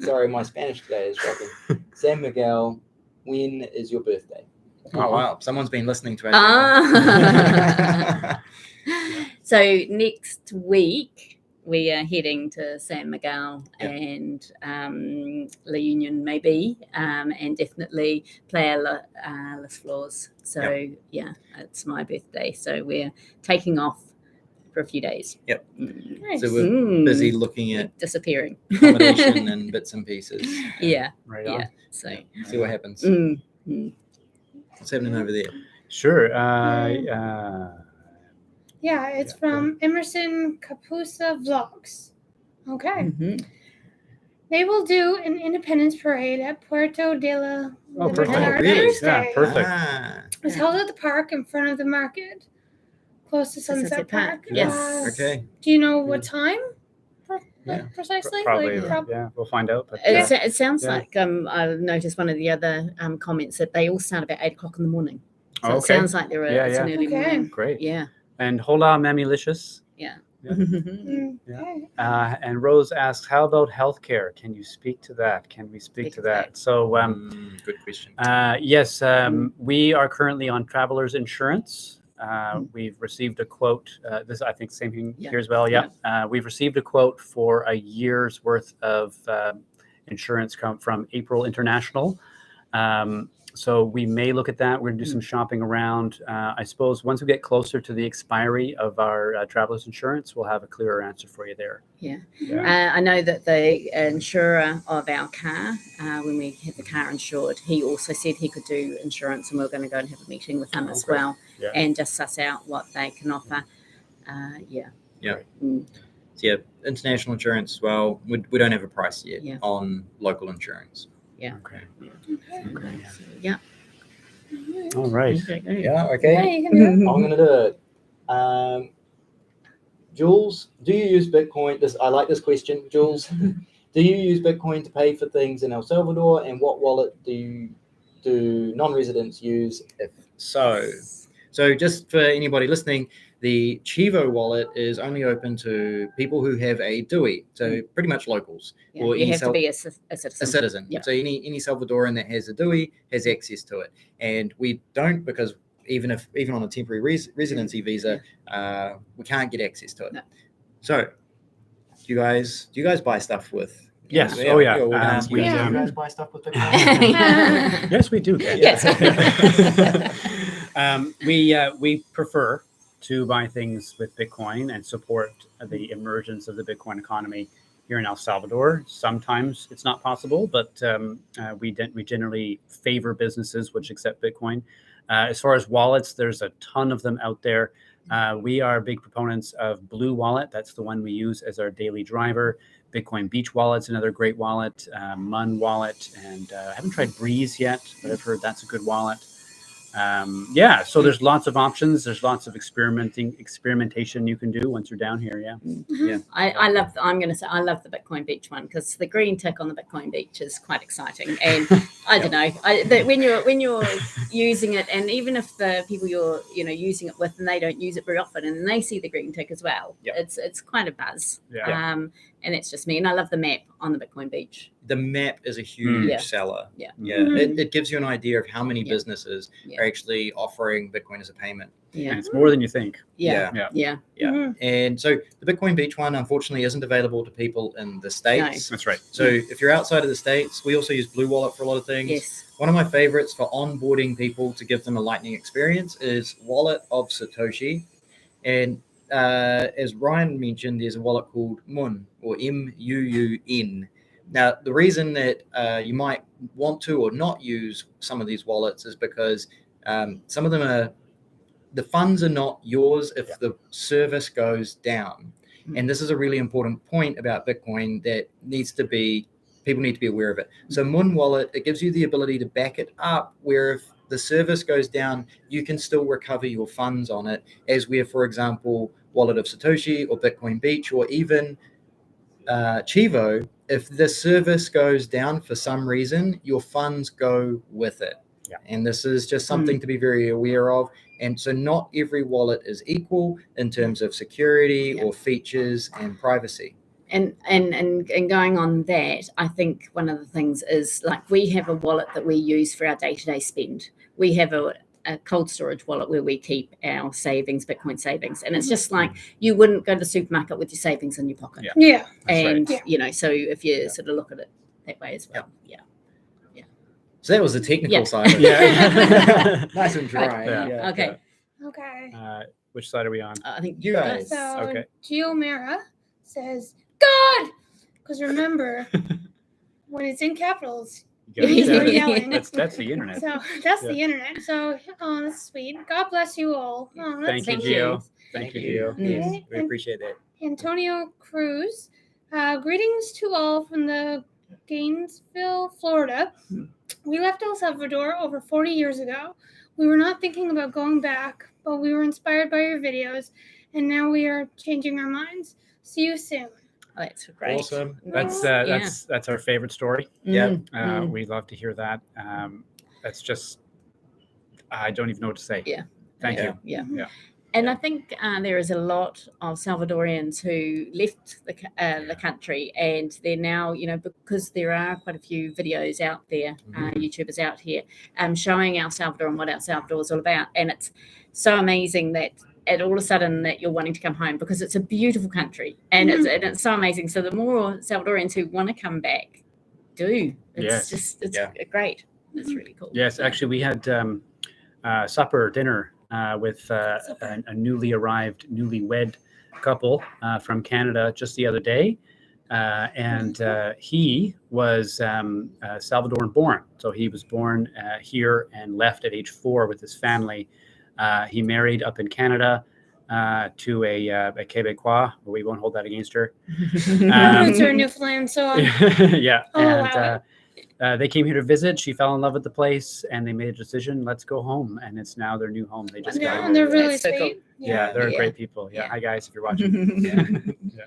Sorry, my Spanish today is shocking. San Miguel, when is your birthday? Oh, wow. Someone's been listening to us. So next week we are heading to San Miguel and La Union maybe, and definitely Playa Las Flores. So yeah, it's my birthday. So we're taking off for a few days. Yep. Nice. So we're busy looking at disappearing accommodation and bits and pieces. Yeah. Right on. Yeah. So See what happens. What's happening over there? Sure. Yeah, it's from Emerson Capusa Vlogs. Okay. They will do an Independence Parade at Puerto de la perfect. Libertad Really? Thursday. Yeah, perfect. It's held at the park in front of the market, close to Sunset Park. Yes. Okay. Do you know what time? Yeah. Precisely? Probably. Like, Yeah, we'll find out. But It sounds Yeah. like I've noticed one of the other comments that they all start about 8 o'clock in the morning. So it Okay. sounds like it's an early Okay. morning. Great. Yeah. And hola, Mamilicious. Yeah. okay. And Rose asks, how about healthcare? Can you speak to that? Can we speak to that? So, good question. yes, we are currently on traveler's insurance. We've received a quote. This, I think, same thing here as well. Yeah. We've received a quote for a year's worth of insurance come from April International. So we may look at that. We're going to do some shopping around. I suppose once we get closer to the expiry of our traveler's insurance, we'll have a clearer answer for you there. Yeah. I know that the insurer of our car, when we had the car insured, he also said he could do insurance, and we're going to go and have a meeting with him as well and just suss out what they can offer. Yeah. So international insurance as well. We don't have a price yet on local insurance. Yeah. Okay. Yeah. All right. Yeah. Okay. Yeah, you can do it. I'm gonna do it. Jules, do you use Bitcoin? I like this question, Jules. Do you use Bitcoin to pay for things in El Salvador? And what wallet do non-residents use? If so, just for anybody listening, the Chivo wallet is only open to people who have a DUI, so pretty much locals. Yeah, or you have to be a citizen. A citizen. Yeah. So any Salvadoran that has a DUI has access to it, and we don't, because even on a temporary residency visa, we can't get access to it. No. So, do you guys buy stuff with? Yes. Yeah, Oh yeah. we're gonna ask you, We, do you guys buy stuff with Bitcoin? yes, we do. Yes. We prefer to buy things with Bitcoin and support the emergence of the Bitcoin economy here in El Salvador. Sometimes it's not possible, but we generally favor businesses which accept Bitcoin. As far as wallets, there's a ton of them out there. We are big proponents of Blue Wallet. That's the one we use as our daily driver. Bitcoin Beach Wallet's another great wallet. Mun Wallet, and I haven't tried Breeze yet, but I've heard that's a good wallet. So there's lots of options. There's lots of experimentation you can do once you're down here. Yeah. I love the Bitcoin Beach one, because the green tick on the Bitcoin Beach is quite exciting. And I don't know, when you're using it, and even if the people you're using it with and they don't use it very often, and they see the green tick as well, it's quite a buzz. And it's just me, and I love the map on the Bitcoin Beach. The map is a huge seller. It gives you an idea of how many businesses are actually offering Bitcoin as a payment. And it's more than you think. And so the Bitcoin Beach one, unfortunately, isn't available to people in the States. No. That's right. So if you're outside of the States, we also use Blue Wallet for a lot of things. Yes. One of my favorites for onboarding people to give them a lightning experience is Wallet of Satoshi. And as Ryan mentioned, there's a wallet called Mun, or MUUN. Now, the reason that you might want to or not use some of these wallets is because some of them the funds are not yours if the service goes down. And this is a really important point about Bitcoin that people need to be aware of it. So Mun Wallet, it gives you the ability to back it up, where if the service goes down, you can still recover your funds on it, as where, for example, Wallet of Satoshi or Bitcoin Beach or even Chivo, if the service goes down for some reason, your funds go with it. Yeah. And this is just something to be very aware of. And so not every wallet is equal in terms of security or features and privacy. And going on that, I think one of the things is, like, we have a wallet that we use for our day-to-day spend. We have a cold storage wallet where we keep our savings, Bitcoin savings. And it's just like, you wouldn't go to the supermarket with your savings in your pocket. Yeah. And, you know, so if you sort of look at it that way as well. Yeah. So that was the technical side of it. Yeah. Nice and dry. Yeah. Okay. Okay. Which side are we on? I think You guys. So Okay. Geomera says, God! Because remember, when it's in capitals, You He's gotta- yelling. That's the internet. so that's the internet. So, oh, that's sweet. God bless you all. Oh, that's Thank you, Thank Gio. you. Thank you, Gio. Yes, Okay. we appreciate that. Antonio Cruz. Greetings to all from the Gainesville, Florida. We left El Salvador over 40 years ago. We were not thinking about going back, but we were inspired by your videos, and now we are changing our minds. See you soon. Oh, that's great. Awesome. That's our favorite story. Yeah. We love to hear that. That's just, I don't even know what to say. Yeah. Thank you. Yeah. Yeah. And I think there is a lot of Salvadorians who left the country, and they're now, you know, because there are quite a few videos out there, YouTubers out here, showing El Salvador and what El Salvador is all about. And it's so amazing that all of a sudden that you're wanting to come home, because it's a beautiful country, and it's so amazing. So the more Salvadorians who want to come back do, it's great. It's really cool. Yes, actually, we had dinner with a newlywed couple from Canada just the other day. And he was Salvadoran born. So he was born here and left at age 4 with his family. He married up in Canada to a Quebecois, but we won't hold that against her. Roots are in Newfoundland, so yeah. wow. They came here to visit. She fell in love with the place, and they made a decision. Let's go home, and it's now their new home. They just got and they're really That's so sweet. cool. yeah, they're Yeah. great people. Yeah. Yeah. Hi guys, if you're watching. Yeah,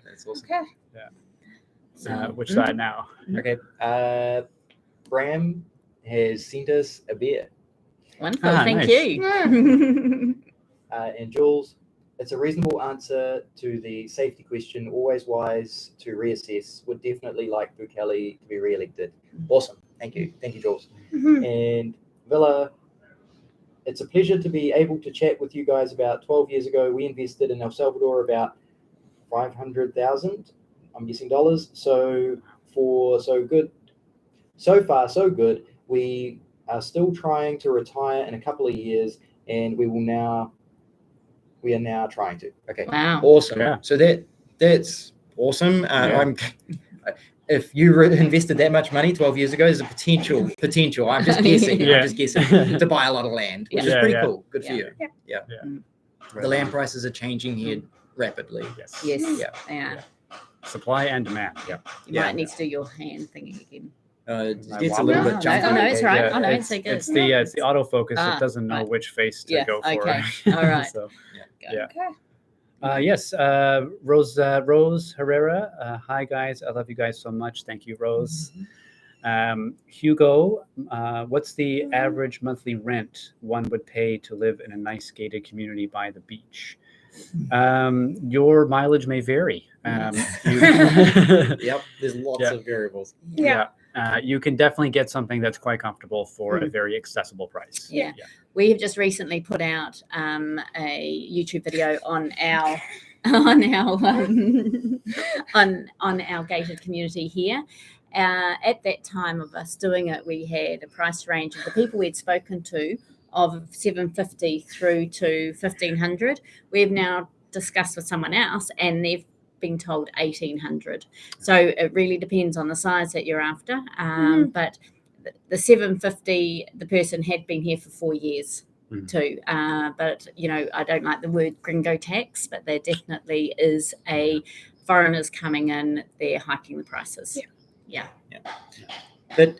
that's awesome. Okay. Which side now? Okay. Bram has sent us a beer. Wonderful. Ah, Thank nice. you. And Jules, it's a reasonable answer to the safety question. Always wise to reassess. Would definitely like Bukele to be re-elected. Awesome. Thank you. Thank you, Jules. And Villa, it's a pleasure to be able to chat with you guys. About 12 years ago, we invested in El Salvador about 500,000, I'm guessing dollars. So far, so good. We are still trying to retire in a couple of years, and we are now trying to. Okay. Wow. Awesome. Yeah. So that's awesome. If you invested that much money 12 years ago, there's a potential. I'm just guessing. Yeah. I'm just guessing to buy a lot of land, which is pretty cool. Good for you. Yeah. The land prices are changing here rapidly. Yes. Yes. Yeah. Yeah. Supply and demand. Yeah. You might need to do your hand thingy again. It's My a little wallet. bit No, jumpy. no, it's right. Yeah, I know, it's, so good. it's the autofocus. It doesn't know right. which face to Yeah, go for. okay. All right. So, Yeah. Okay. yes, Rose Herrera. Hi guys, I love you guys so much. Thank you, Rose. Hugo, what's the average monthly rent one would pay to live in a nice gated community by the beach? Your mileage may vary. Yep. There's lots of variables. You can definitely get something that's quite comfortable for a very accessible price. Yeah. We have just recently put out a YouTube video on our on our gated community here. At that time of us doing it, we had a price range of the people we'd spoken to of $750 through to $1,500. We've now discussed with someone else, and they've been told $1,800. So it really depends on the size that you're after. But the $750, the person had been here for 4 years too. But I don't like the word gringo tax, but there definitely is a foreigners coming in, they're hiking the prices. But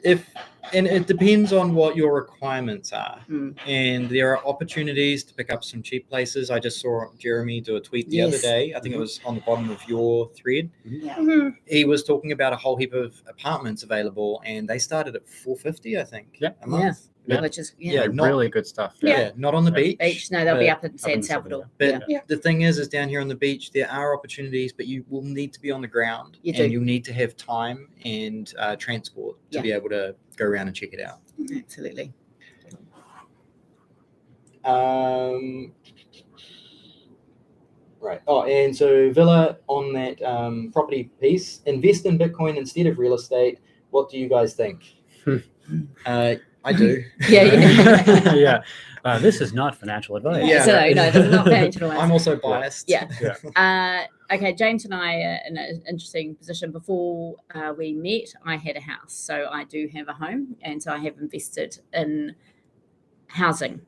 and it depends on what your requirements are. Mm. And there are opportunities to pick up some cheap places. I just saw Jeremy do a tweet the other Yes. day. I think it was on the bottom of your thread. Yeah. Mhm. He was talking about a whole heap of apartments available, and they started at $450, I think, Yeah. a month. Yeah. Which is Yeah, They're not- really good stuff. Yeah, not on the Yeah. beach. No, they'll be but- up in San in Salvador. But Yeah. the thing is down here on the beach, there are opportunities, but you will need to be on the ground, You and do. you'll need to have time and transport to Yeah. be able to go around and check it out. Absolutely. Right. Oh, and so Villa, on that property piece, invest in Bitcoin instead of real estate. What do you guys think? I do. Yeah. Yeah. This is not financial advice. Yeah. So no, there's not financial advice. I'm also biased. Yeah. Okay, James and I are in an interesting position. Before we met, I had a house, so I do have a home, and so I have invested in housing.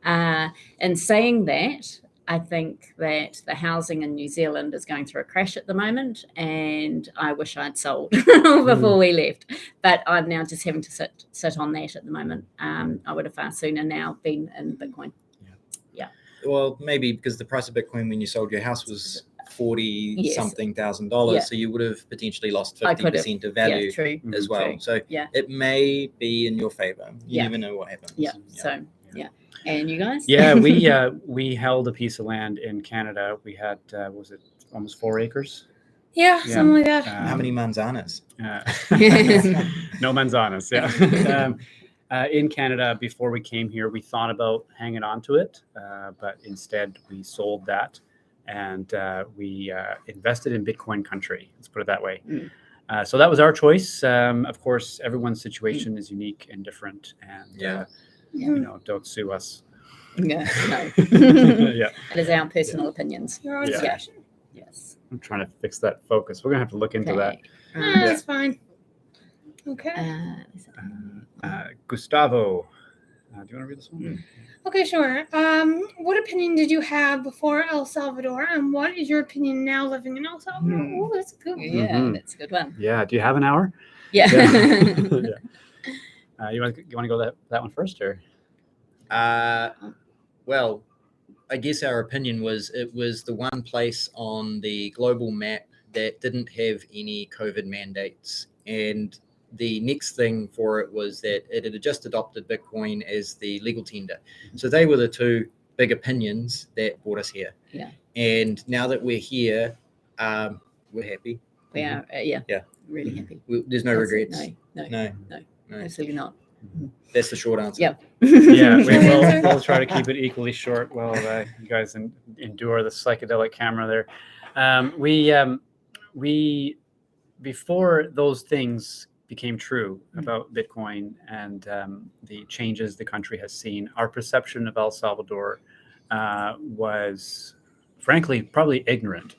In saying that, I think that the housing in New Zealand is going through a crash at the moment, and I wish I'd sold before we left. But I'm now just having to sit on that at the moment. I would have far sooner now been in Bitcoin. Well, maybe because the price of Bitcoin when you sold your house was Yes. $40-something thousand, Yeah. so you would have potentially lost I could have. 50% of value Yeah, true. as well. True. So Yeah. it may be in your favor. You Yeah. never know what happens. Yeah. So yeah. And you guys? Yeah, we held a piece of land in Canada. We had was it almost 4 acres? Yeah, something like that. How many manzanas? No manzanas. Yeah. In Canada, before we came here, we thought about hanging on to it, but instead we sold that, and we invested in Bitcoin country. Let's put it that way. So that was our choice. Of course, everyone's situation is unique and different, and don't sue us. Yeah. No. Yeah, It is our personal opinions. Your own Yeah. discussion. Yes. I'm trying to fix that focus. We're gonna have to look into that. Okay. That's fine. Okay. Gustavo, do you want to read this one? Okay, sure. What opinion did you have before El Salvador, and what is your opinion now living in El Salvador? Oh, that's a good one. Yeah, Mhm. that's a good one. Yeah. Do you have an hour? Yeah. Yeah. You want to go that one first, or? Well, I guess our opinion was it was the one place on the global map that didn't have any COVID mandates. And the next thing for it was that it had just adopted Bitcoin as the legal tender. So they were the two big opinions that brought us here. Yeah. And now that we're here, we're happy. We are, yeah. Yeah. Really happy. There's no That's it. regrets. No, No. absolutely not. That's the short answer. Yeah. Yeah, we'll try to keep it equally short while you guys endure the psychedelic camera there. We before those things became true about Bitcoin and the changes the country has seen, our perception of El Salvador was, frankly, probably ignorant.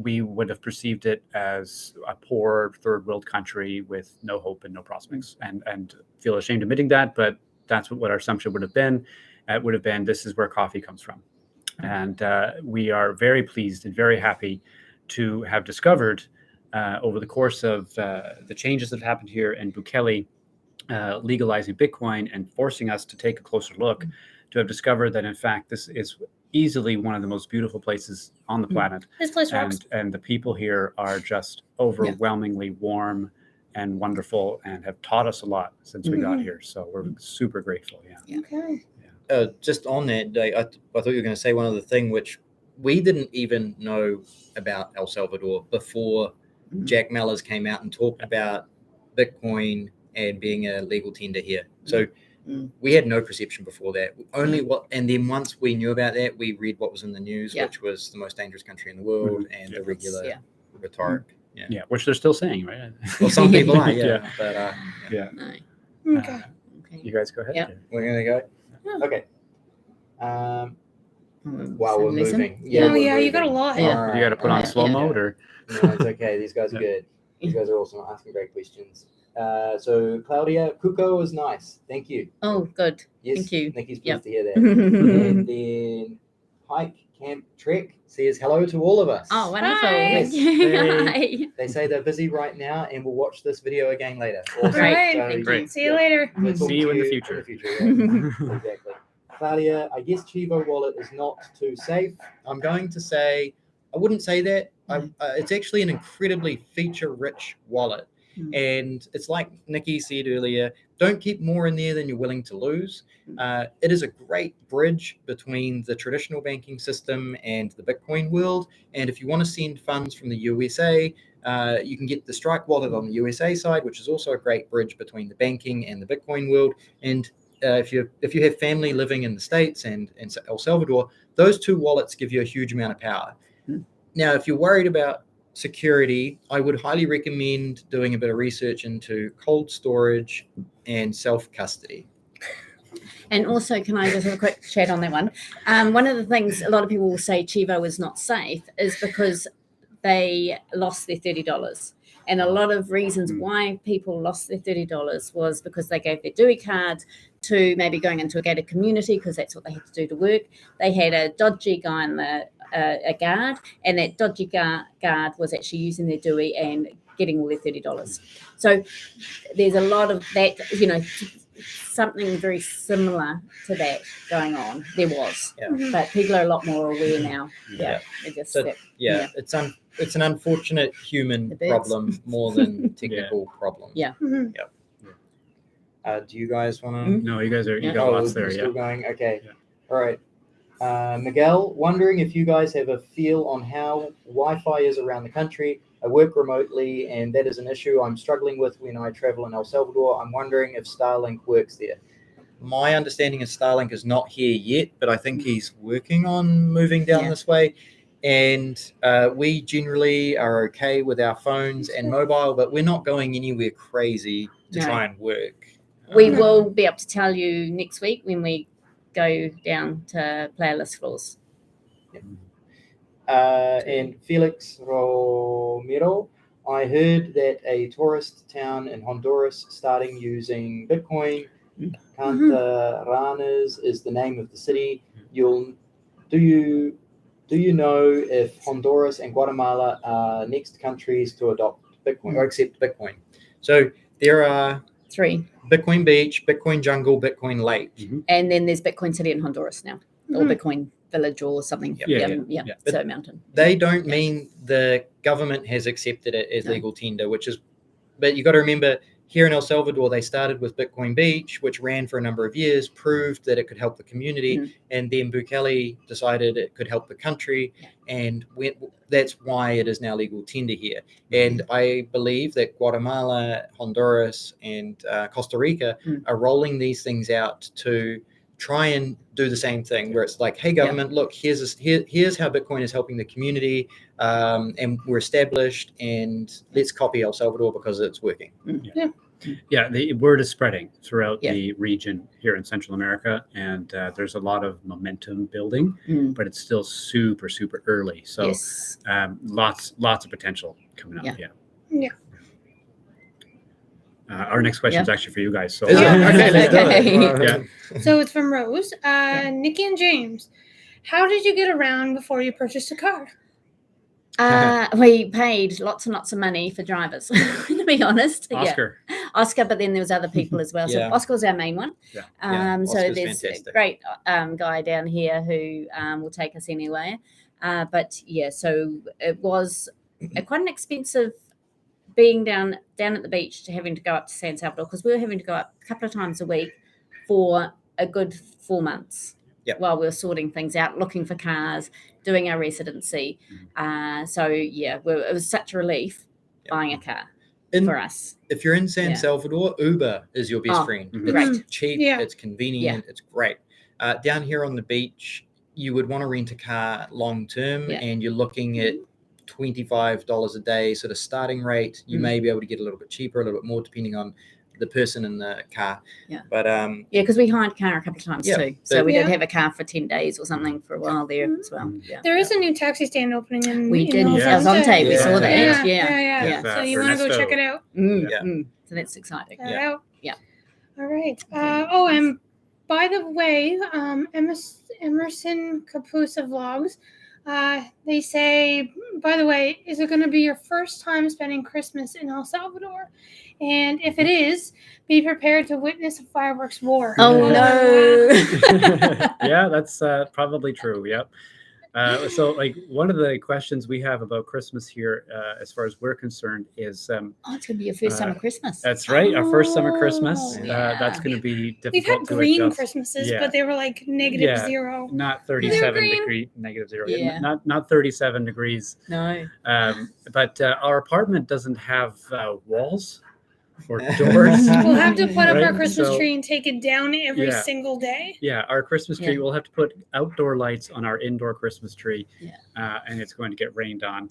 We would have perceived it as a poor third world country with no hope and no prospects, and feel ashamed admitting that, but that's what our assumption would have been. It would have been, this is where coffee comes from. And we are very pleased and very happy to have discovered over the course of the changes that happened here and Bukele legalizing Bitcoin and forcing us to take a closer look, to have discovered that, in fact, this is easily one of the most beautiful places on the planet. This place rocks. And the people here are just overwhelmingly warm and wonderful and have taught us a lot since we got here. So we're super grateful. Yeah. Okay. Just on that day, I thought you were going to say one other thing, which we didn't even know about El Salvador before Jack Mellors came out and talked about Bitcoin and being a legal tender here. So we had no perception before that. And then once we knew about that, we read what was in the news, which was the most dangerous country in the world, and the regular rhetoric. Yeah, which they're still saying, right? Well, some people are, Yeah. but No. Okay. You guys go ahead. Yeah. we're gonna go. Yeah. Okay. While So we're listen? moving. Oh, we're yeah, you got a moving. lot. Yeah. All You got to put on slow Yeah. mode, or No, it's okay. These guys are good. These guys are awesome, asking great questions. So Claudia, Kuko is nice. Thank you. Oh, good. Yes, Thank you. Nicky's pleased Yep. to hear that. And then Pike Camp Trek says hello to all of us. Oh, wonderful. Hi. Thank you. Hey. Hi. They say they're busy right now and will watch this video again later. All right. Thank you. See you later. we'll talk See you to in the future. Yeah. Exactly. Claudia, I guess Chivo wallet is not too safe. I'm going to say, I wouldn't say that. It's actually an incredibly feature-rich wallet. And it's like Nicki said earlier, don't keep more in there than you're willing to lose. It is a great bridge between the traditional banking system and the Bitcoin world. And if you want to send funds from the USA, you can get the Strike wallet on the USA side, which is also a great bridge between the banking and the Bitcoin world. And if you have family living in the States and El Salvador, those two wallets give you a huge amount of power. Now, if you're worried about security, I would highly recommend doing a bit of research into cold storage and self-custody. And also, can I just have a quick chat on that one? One of the things a lot of people will say Chivo is not safe is because they lost their $30. And a lot of reasons why people lost their $30 was because they gave their DUI card to maybe going into a gated community because that's what they had to do to work. They had a dodgy guy in a guard, and that dodgy guard was actually using their DUI and getting all their $30. So there's a lot of that, something very similar to that going on. There was, but people are a lot more aware now. It's an unfortunate human problem more than technical problem. Yeah. Do you guys want to? No, you guys are. You got lots there. Still going. Okay. Yeah. All right. Miguel, wondering if you guys have a feel on how Wi-Fi is around the country. I work remotely, and that is an issue I'm struggling with when I travel in El Salvador. I'm wondering if Starlink works there. My understanding is Starlink is not here yet, but I think he's working on moving down this way. And we generally are okay with our phones and mobile, but we're not going anywhere crazy to try and work. We will be able to tell you next week when we go down to playlist floors. And Felix Romero, I heard that a tourist town in Honduras starting using Bitcoin. Cantaranas is the name of the city. Do you know if Honduras and Guatemala are next countries to adopt Bitcoin or accept Bitcoin? So there are 3: Bitcoin Beach, Bitcoin Jungle, Bitcoin Lake. And then there's Bitcoin City in Honduras now, or Bitcoin Village or something. So mountain. They don't mean the government has accepted it as legal tender, but you got to remember, here in El Salvador, they started with Bitcoin Beach, which ran for a number of years, proved that it could help the community, and then Bukele decided it could help the country, and that's why it is now legal tender here. And I believe that Guatemala, Honduras, and Costa Rica are rolling these things out to try and do the same thing, where it's like, hey, government, look, here's how Bitcoin is helping the community, and we're established, and let's copy El Salvador because it's working. Yeah, the word is spreading throughout the region here in Central America, and there's a lot of momentum building, but it's still super, super early. So lots of potential coming up. Our next question is actually for you guys. So So it's from Rose. Nicki and James, how did you get around before you purchased a car? We paid lots and lots of money for drivers, to be honest. Oscar, but then there was other people as well. So Oscar was our main one. So there's a great guy down here who will take us anywhere. So it was quite an expensive being down at the beach to having to go up to San Salvador, because we were having to go up a couple of times a week for a good 4 months while we were sorting things out, looking for cars, doing our residency. It was such a relief buying a car for us. If you're in San Salvador, Uber is your best friend. It's cheap, it's convenient, it's great. Down here on the beach, you would want to rent a car long term, and you're looking at $25 a day sort of starting rate. You may be able to get a little bit cheaper, a little bit more, depending on the person in the car. But because we hired a car a couple of times too, so we did have a car for 10 days or something for a while there as well. There is a new taxi stand opening in El Zonte. We saw that. So you want to go check it out? So that's exciting. All right. And by the way, Emerson Capusa Vlogs. They say, by the way, is it going to be your first time spending Christmas in El Salvador? And if it is, be prepared to witness a fireworks war. Oh, no. Yeah, that's probably true. Yep. So, like, one of the questions we have about Christmas here, as far as we're concerned, is it's going to be your first summer Christmas. that's right, our first summer Christmas. Yeah. That's going to be difficult. We've had to green adjust. Christmases, Yeah. but they were like -0. Not They're 37 green. degree negative 0. Yeah. Not 37 degrees. No. But our apartment doesn't have walls or doors. We'll have to put up Right, our Christmas so- tree and take it down every Yeah. single day. Yeah, our Christmas tree. Yeah. We'll have to put outdoor lights on our indoor Christmas tree. Yeah. And it's going to get rained on.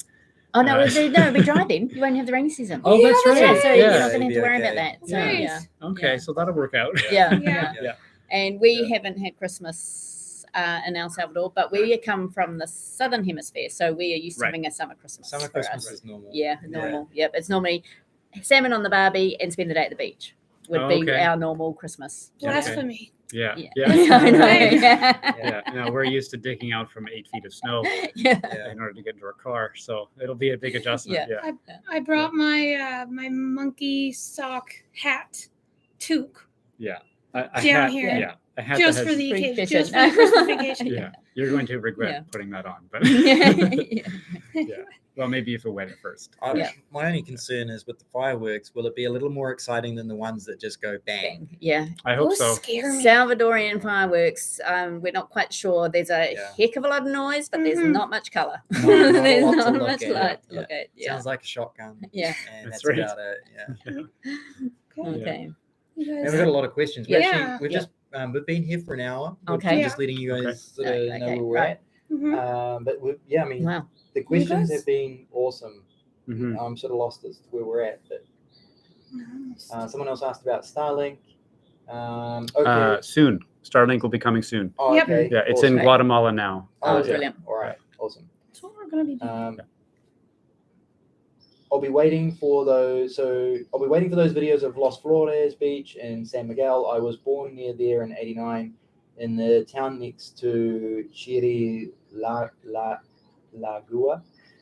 Oh, no, it'll be dry then. You won't have the rainy season. Oh, that's that's right. Yeah, so right. you're Yeah. not going to have to worry Okay. about that. So, Right. yeah. Okay, Yeah. so that'll work out. Yeah. Yeah. Yeah. And we Yeah. haven't had Christmas in El Salvador, but we come from the southern hemisphere, so we are used to Right. having a summer Christmas. Summer for Christmas us. is normal. Yeah, normal. Yep, it's normally salmon on the barbie and spend the day at the beach would Oh, be okay. our normal Christmas. Blasphemy. Yeah. Yeah. Yeah. I know, Right. yeah. Yeah. No, we're used to digging out from 8 feet of snow Yeah. Yeah. in order to get into our car, so it'll be a big adjustment. Yeah. Yeah. I brought my my monkey sock hat toque A down hat, here. Yeah. A hat just that for has, the occasion, Vacation. just for the Christmas vacation. Yeah. You're going to regret Yeah. putting that on, but Yeah. well, maybe if it wet at first. Yeah. My only concern is with the fireworks, will it be a little more exciting than the ones that just go bang? Bang. Yeah. I hope Those so. scare me. Salvadorian fireworks, we're not quite sure. There's a Yeah. heck of a lot of noise, but there's Mhm. not much color. Not a There's lot to not look much at. light to Yeah. look at. Yeah. Sounds like a shotgun. Yeah. And That's that's right. about it. Yeah. Okay. You And guys- we've got a lot of questions. Yeah. We've just we've been here for an hour. Okay. We're just letting you guys sort of Okay, know where we're right. Mhm. at. But I mean, Wow. the questions guys- have been awesome. Mhm. I'm sort of lost as to where we're at. But someone else asked about Starlink. Okay. Soon. Starlink will be coming soon. Oh, Yep. okay. Yeah, it's awesome. in Guatemala now. Oh, okay. brilliant. All right. Awesome. That's what we're gonna be doing. I'll be waiting for those. So I'll be waiting for those videos of Los Flores Beach and San Miguel. I was born near there in '89, in the town next to Lagua.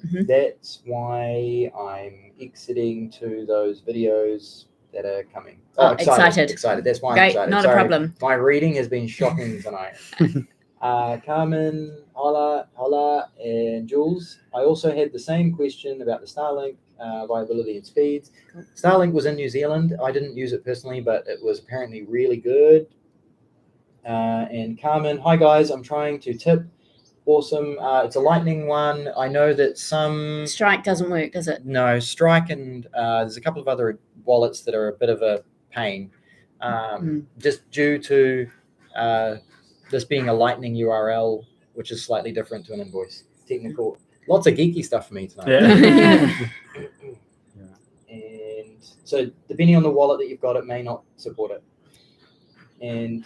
Mhm. That's why I'm exiting to those videos that are coming. Oh, excited. Excited. That's why I'm Great. excited. Not Sorry. a problem. My reading has been shocking tonight. Carmen, hola, and Jules. I also had the same question about the Starlink viability and speeds. Cool. Starlink was in New Zealand. I didn't use it personally, but it was apparently really good. And Carmen, hi guys, I'm trying to tip. Awesome. It's a lightning one. I know that some Strike doesn't work, does it? no Strike and there's a couple of other wallets that are a bit of a pain, just due to this being a lightning URL, which is slightly different to an invoice. Technical, lots of geeky stuff for me tonight. Yeah. And so depending on the wallet that you've got, it may not support it. And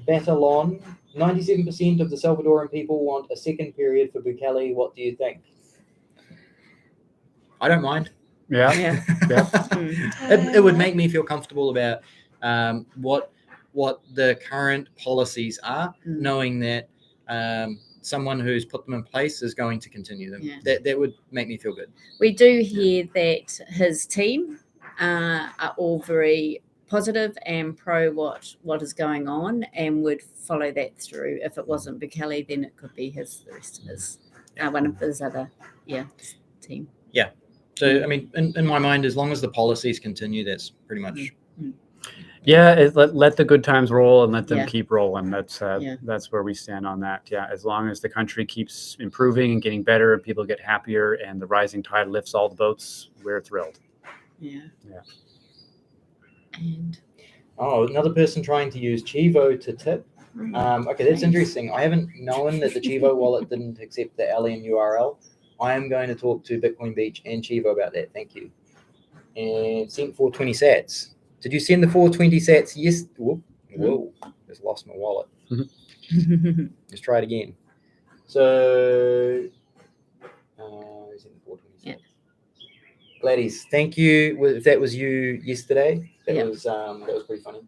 Batalon, 97% of the Salvadoran people want a second period for Bukele. What do you think? I don't mind. Yeah. Yeah. It would make me feel comfortable about what the current policies are, knowing that someone who's put them in place is going to continue them. Yeah. That would make me feel good. We do hear that his team are all very positive and pro what is going on, and would follow that through. If it wasn't Bukele, then it could be the rest of his one of his other team. So I mean, in my mind, as long as the policies continue, that's pretty much. Yeah, let the good times roll and let them Yeah. keep rolling. That's that's where we stand on that. Yeah, as long as the country keeps improving and getting better, and people get happier, and the rising tide lifts all the boats, we're thrilled. Yeah. Yeah. And Oh, another person trying to use Chivo to tip. Okay, that's interesting. I haven't known that the Chivo wallet didn't accept the LM URL. I am going to talk to Bitcoin Beach and Chivo about that. Thank you. And sent 420 sats. Did you send the 420 sats? Yes. Whoa. Just lost my wallet. Let's try it again. So, sent the 420 sats. Yeah. Gladys, thank you. If that was you yesterday, that Yeah. was pretty funny.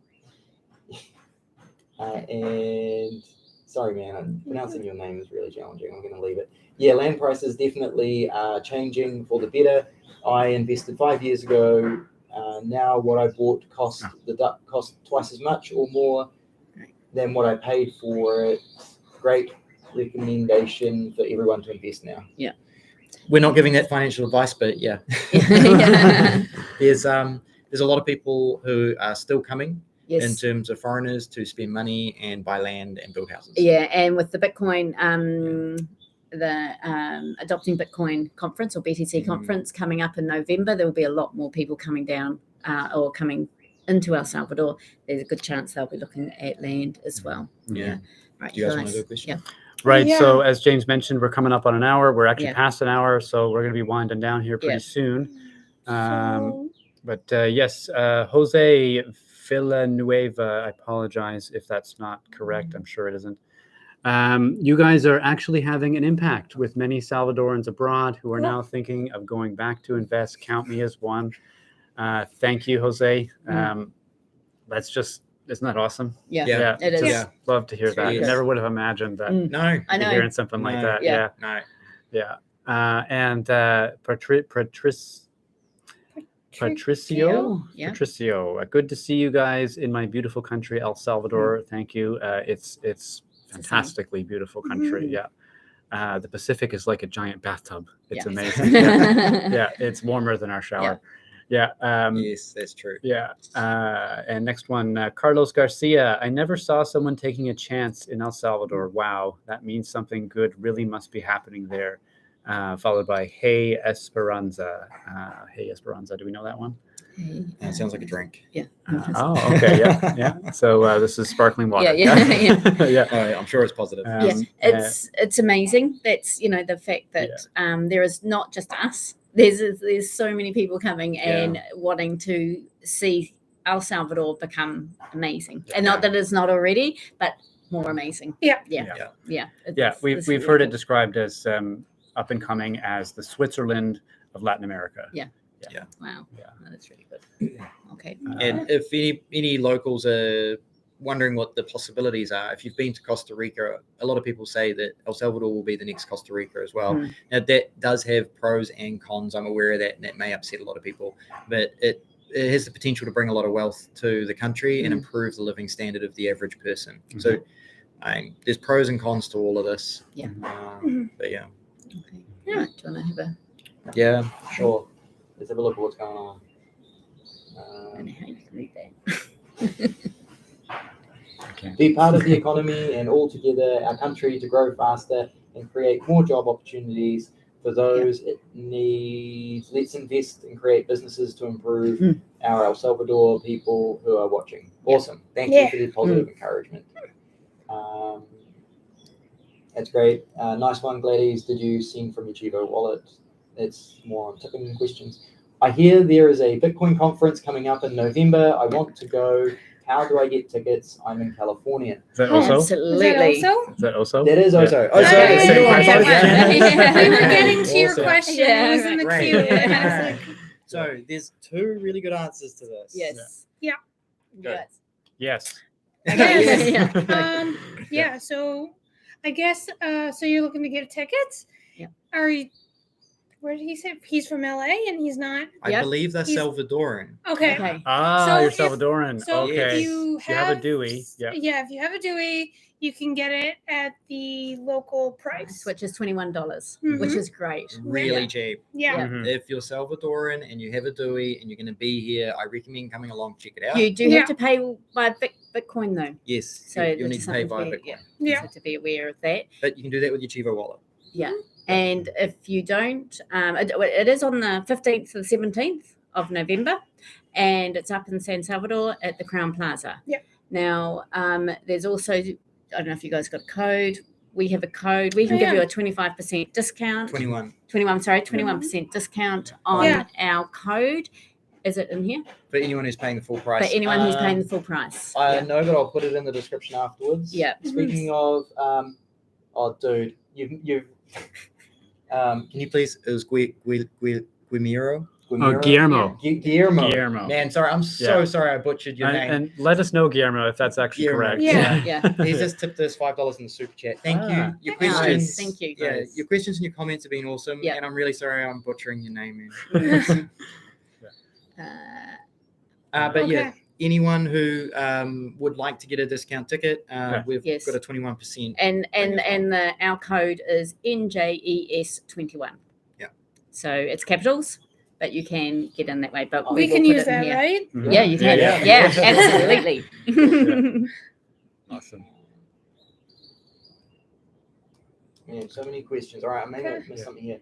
And sorry, man, pronouncing your name is really challenging. I'm going to leave it. Yeah, land prices definitely are changing for the better. I invested 5 years ago. Now what I bought cost twice as much or more than what I paid for it. Great recommendation for everyone to invest now. Yeah. We're not giving that financial advice, but yeah. Yeah. There's a lot of people who are still coming Yes. in terms of foreigners to spend money and buy land and build houses. Yeah, and with the Bitcoin, the Adopting Bitcoin conference or BTC conference coming up in November, there will be a lot more people coming down or coming into El Salvador. There's a good chance they'll be looking at land as well. Yeah. Right. Do you guys want to do a question? Yeah. Right. Yeah. So as James mentioned, we're coming up on an hour. We're actually Yeah. past an hour, so we're going to be winding down here pretty soon. But yes, Jose Villanueva, I apologize if that's not correct. I'm sure it isn't. You guys are actually having an impact with many Salvadorans abroad who are now thinking of going back to invest. Count me as one. Thank you, Jose. Isn't that awesome? Yeah, it is. Just love to hear that. It I is. never would have imagined that. No. I know. Hearing something like that. Yeah. No. And Patricio. Yeah. Patricio, good to see you guys in my beautiful country, El Salvador. Thank you. It's fantastically beautiful country. Yeah. The Pacific is like a giant bathtub. It's amazing. Yeah, it's warmer than our shower. Yeah. Yes, that's true. Yeah. And next one, Carlos Garcia. I never saw someone taking a chance in El Salvador. Wow, that means something good really must be happening there. Followed by Hey Esperanza. Hey Esperanza. Do we know that one? It sounds like a drink. Yeah. Oh, okay. Yeah. So this is sparkling water. Yeah. I'm sure it's positive. It's amazing. That's the fact that there is not just us. There's so many people coming and wanting to see El Salvador become amazing, and not that it's not already, but more amazing. Yeah. We've heard it described as up and coming as the Switzerland of Latin America. Yeah. Wow. Yeah, that's really good. Okay. And if any locals are wondering what the possibilities are, if you've been to Costa Rica, a lot of people say that El Salvador will be the next Costa Rica as well. Now that does have pros and cons. I'm aware of that, and that may upset a lot of people, but it has the potential to bring a lot of wealth to the country and improve the living standard of the average person. So there's pros and cons to all of this. Yeah. But yeah. Okay. Yeah. Do you want to have a? Yeah, sure. Let's have a look at what's going on. I don't know how you can read that. Be part of the economy and all together our country to grow faster and create more job opportunities for those it needs. Let's invest and create businesses to improve our El Salvador people who are watching. Awesome. Thank you for the positive encouragement. That's great. Nice one, Gladys. Did you send from your Chivo wallet? It's more on tipping questions. I hear there is a Bitcoin conference coming up in November. I want to go. How do I get tickets? I'm in California. Is that also? Absolutely. Is that also? That is also. We were getting to your question. It was in the queue. So there's two really good answers to this. Yes. Yeah. Yes. Yeah. So I guess so you're looking to get tickets? Yeah. Are you? Where did he say he's from LA and he's not? I believe they're Salvadoran. Okay. Ah, you're Salvadoran. So okay. if you have a Dewey, if you have a Dewey, you can get it at the local price, which is $21, which is great. Really cheap. Yeah. If you're Salvadoran and you have a Dewey and you're going to be here, I recommend coming along. Check it out. You do have to pay by Bitcoin though. Yes. So you'll need to pay by Bitcoin. You have to be aware of that. But you can do that with your Chivo wallet. Yeah. And if you don't, it is on the 15th to the 17th of November, and it's up in San Salvador at the Crown Plaza. Yeah. Now, there's also, I don't know if you guys got a code. We have a code. We can give you a 25% discount. 21% discount on our code. Is it in here? For anyone who's paying the full price. For anyone who's paying the full price. I know, but I'll put it in the description afterwards. Yeah. Speaking of, you've can you please, it was Guimiro? Guillermo. Guillermo. Man, sorry, I'm so sorry I butchered your name. And let us know, Guillermo, if that's actually correct. Yeah. He's just tipped us $5 in the super chat. Thank you. Your questions, Nice. Thank you. Yeah, Nice. your questions and your comments have been awesome. Yeah. And I'm really sorry I'm butchering your name, man. But yeah, anyone who would like to get a discount ticket, we've got a 21%. And our code is NJES21. Yeah. So it's capitals, but you can get in that way. But we can use that, right? Mm-hmm. Yeah, you can. Yeah, absolutely. Awesome. Man, so many questions. All right, I may have missed something here.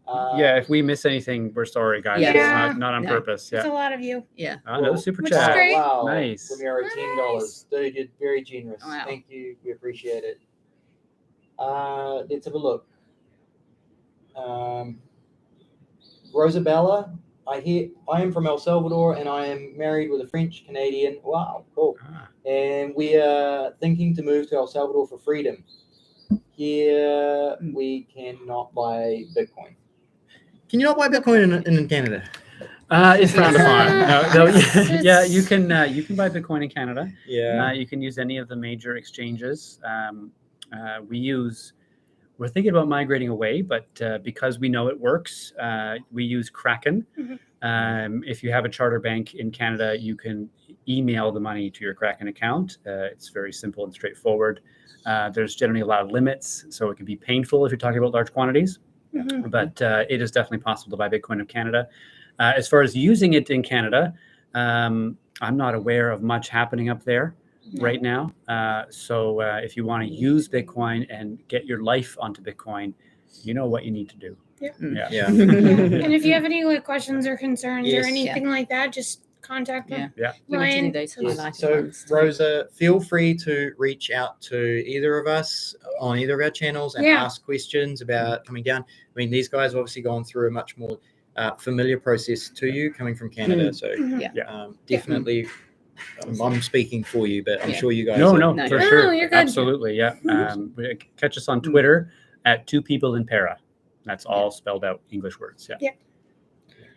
If we miss anything, we're sorry, guys. Yeah. It's not on purpose. There's a lot of you. Yeah. Another super Which is chat. great. Wow. Nice. Romero, $10. Dude, you're very generous. Wow. Thank you. We appreciate it. Let's have a look. Rosabella, I am from El Salvador and I am married with a French Canadian. Wow, cool. And we are thinking to move to El Salvador for freedom. Here we cannot buy Bitcoin. Can you not buy Bitcoin in Canada? It's frowned upon. Yeah, you can buy Bitcoin in Canada. Yeah. You can use any of the major exchanges. We're thinking about migrating away, but because we know it works, we use Kraken. Mm-hmm. If you have a charter bank in Canada, you can email the money to your Kraken account. It's very simple and straightforward. There's generally a lot of limits, so it can be painful if you're talking about large quantities, but it is definitely possible to buy Bitcoin in Canada. As far as using it in Canada, I'm not aware of much happening up there right now. So if you want to use Bitcoin and get your life onto Bitcoin, you know what you need to do. Yeah. And if you have any questions or concerns or anything like that, just contact them. Ryan. So Rosa, feel free to reach out to either of us on either of our channels and ask questions about coming down. I mean, these guys have obviously gone through a much more familiar process to you coming from Canada. So definitely, I'm speaking for you, but I'm sure you guys. No, for sure. You're good. Absolutely, yeah. Catch us on Twitter at 2 People in Para. That's all spelled out English words. Yeah.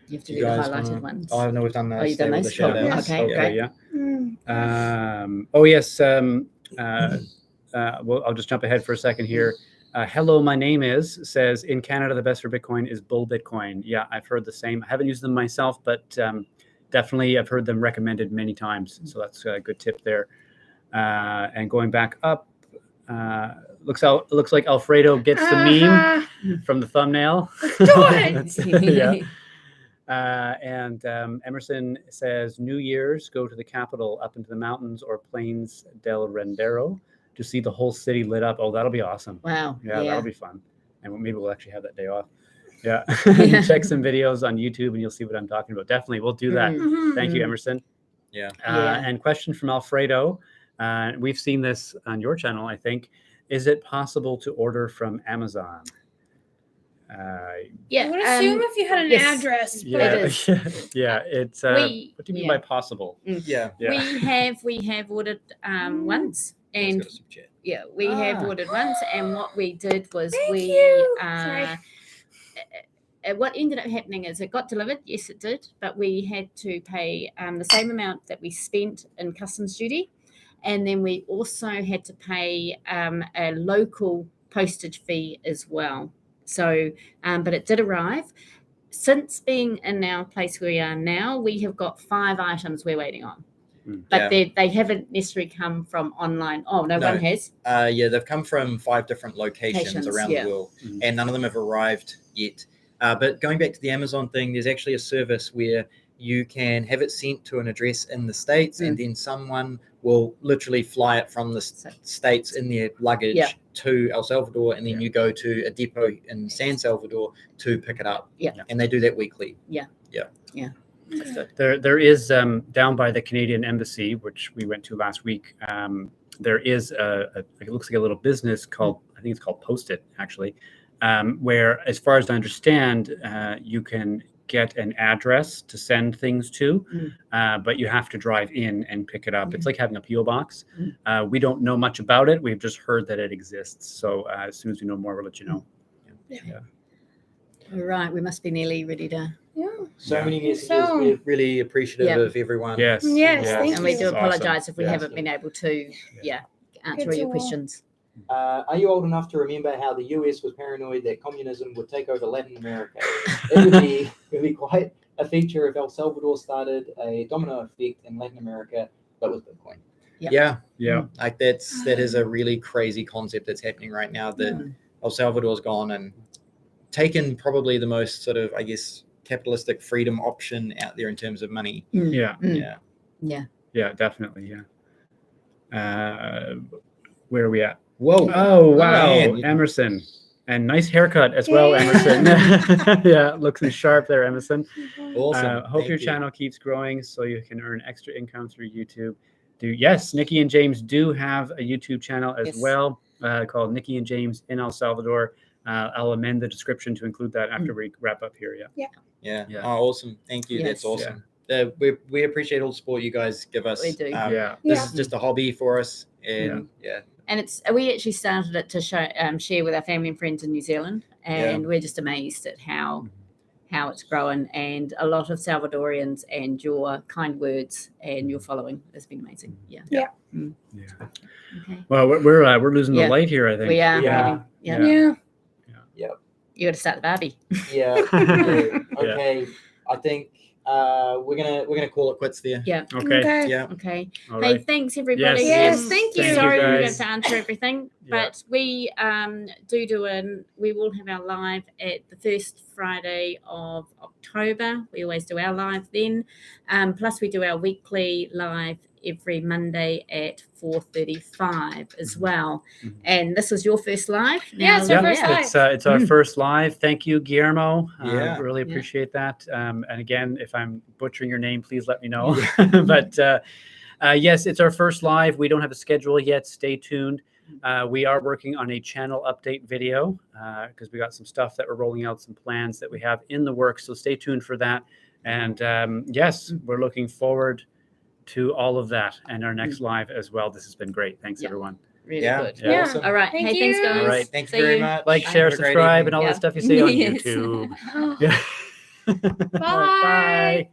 You have to do the highlighted ones. Oh, no, we've done that. Oh, you've done those? Cool. Okay, great. Yeah. Oh, yes. Well, I'll just jump ahead for a second here. Hello, my name says in Canada, the best for Bitcoin is Bull Bitcoin. Yeah, I've heard the same. I haven't used them myself, but definitely I've heard them recommended many times. So that's a good tip there. And going back up, looks like Alfredo gets the meme from the thumbnail. Let's do it. Yeah. And Emerson says, New Year's, go to the capital, up into the mountains or Plains del Rendero to see the whole city lit up. Oh, that'll be awesome. Wow. Yeah, that'll be fun. And maybe we'll actually have that day off. Yeah. Check some videos on YouTube and you'll see what I'm talking about. Definitely, we'll do that. Thank you, Emerson. Yeah. And question from Alfredo. We've seen this on your channel, I think. Is it possible to order from Amazon? I would assume if you had an address. It's what do you mean by possible? We have ordered once, and we have ordered once, and what we did was what ended up happening is it got delivered. Yes, it did, but we had to pay the same amount that we spent in customs duty, and then we also had to pay a local postage fee as well. So, but it did arrive. Since being in our place where we are now, we have got 5 items we're waiting on. But they haven't necessarily come from online. Oh, no, one has? They've come from 5 different locations around the world, and none of them have arrived yet. But going back to the Amazon thing, there's actually a service where you can have it sent to an address in the States, and then someone will literally fly it from the States in their luggage to El Salvador, and then you go to a depot in San Salvador to pick it up. And they do that weekly. There is down by the Canadian Embassy, which we went to last week. There is it looks like a little business called, I think it's called Post-it actually, where, as far as I understand, you can get an address to send things to, but you have to drive in and pick it up. It's like having a PO box. We don't know much about it. We've just heard that it exists. So as soon as we know more, we'll let you know. All right, we must be nearly ready to So many messages. So- We're really appreciative of everyone. Yes. Yes, thank And we you. do It's apologise awesome. if we Yeah. haven't been able to, answer all your questions. Are you old enough to remember how the US was paranoid that communism would take over Latin America? It would be quite a feature if El Salvador started a domino effect in Latin America, but with Bitcoin. Yep. Yeah. Like that is a really crazy concept that's happening right now, that El Salvador's gone and taken probably the most sort of, I guess, capitalistic freedom option out there in terms of money. Yeah. Yeah. Definitely. Where are we at? Whoa. Oh, wow. Man. Emerson. And nice haircut as well, Yeah. Emerson. Yeah, looking sharp there, Emerson. Awesome. Hope your channel keeps growing so you can earn extra income through YouTube. Yes, Nicki and James do have a YouTube channel as well called Nicki and James in El Salvador. I'll amend the description to include that after we wrap up here. Yeah. Oh, awesome. Thank you. Yes. That's awesome. We appreciate all the support you guys give us. We do. This is just a hobby for us. And And we actually started it to share with our family and friends in New Zealand, and we're just amazed at how it's growing, and a lot of Salvadorians, and your kind words and your following has been amazing. Okay. Well, we're losing the light here, I think. We are. Yeah. You got to start the Barbie. Yeah. Okay. I think we're gonna call it quits there. Yeah. Okay. Yeah. Okay. All Hey, right. thanks everybody. Yes, thank you. Sorry we guys. didn't answer everything, but we we will have our live at the first Friday of October. We always do our live then. Plus we do our weekly live every Monday at 4:35 as well. And this was your first live. Yeah, it's our first live. It's our first live. Thank you, Guillermo. Yeah. Really appreciate that. And again, if I'm butchering your name, please let me know. But yes, it's our first live. We don't have a schedule yet. Stay tuned. We are working on a channel update video because we got some stuff that we're rolling out, some plans that we have in the works. So stay tuned for that. And yes, we're looking forward to all of that and our next live as well. This has been great. Thanks, everyone. Really good. Yeah. Awesome. All right. Thank Hey, thanks, you. guys. All right. Thank you See very you. much. Like, Have share, a great subscribe, and evening. all that stuff you say on Yes. YouTube. Oh. Yeah. Bye. Bye.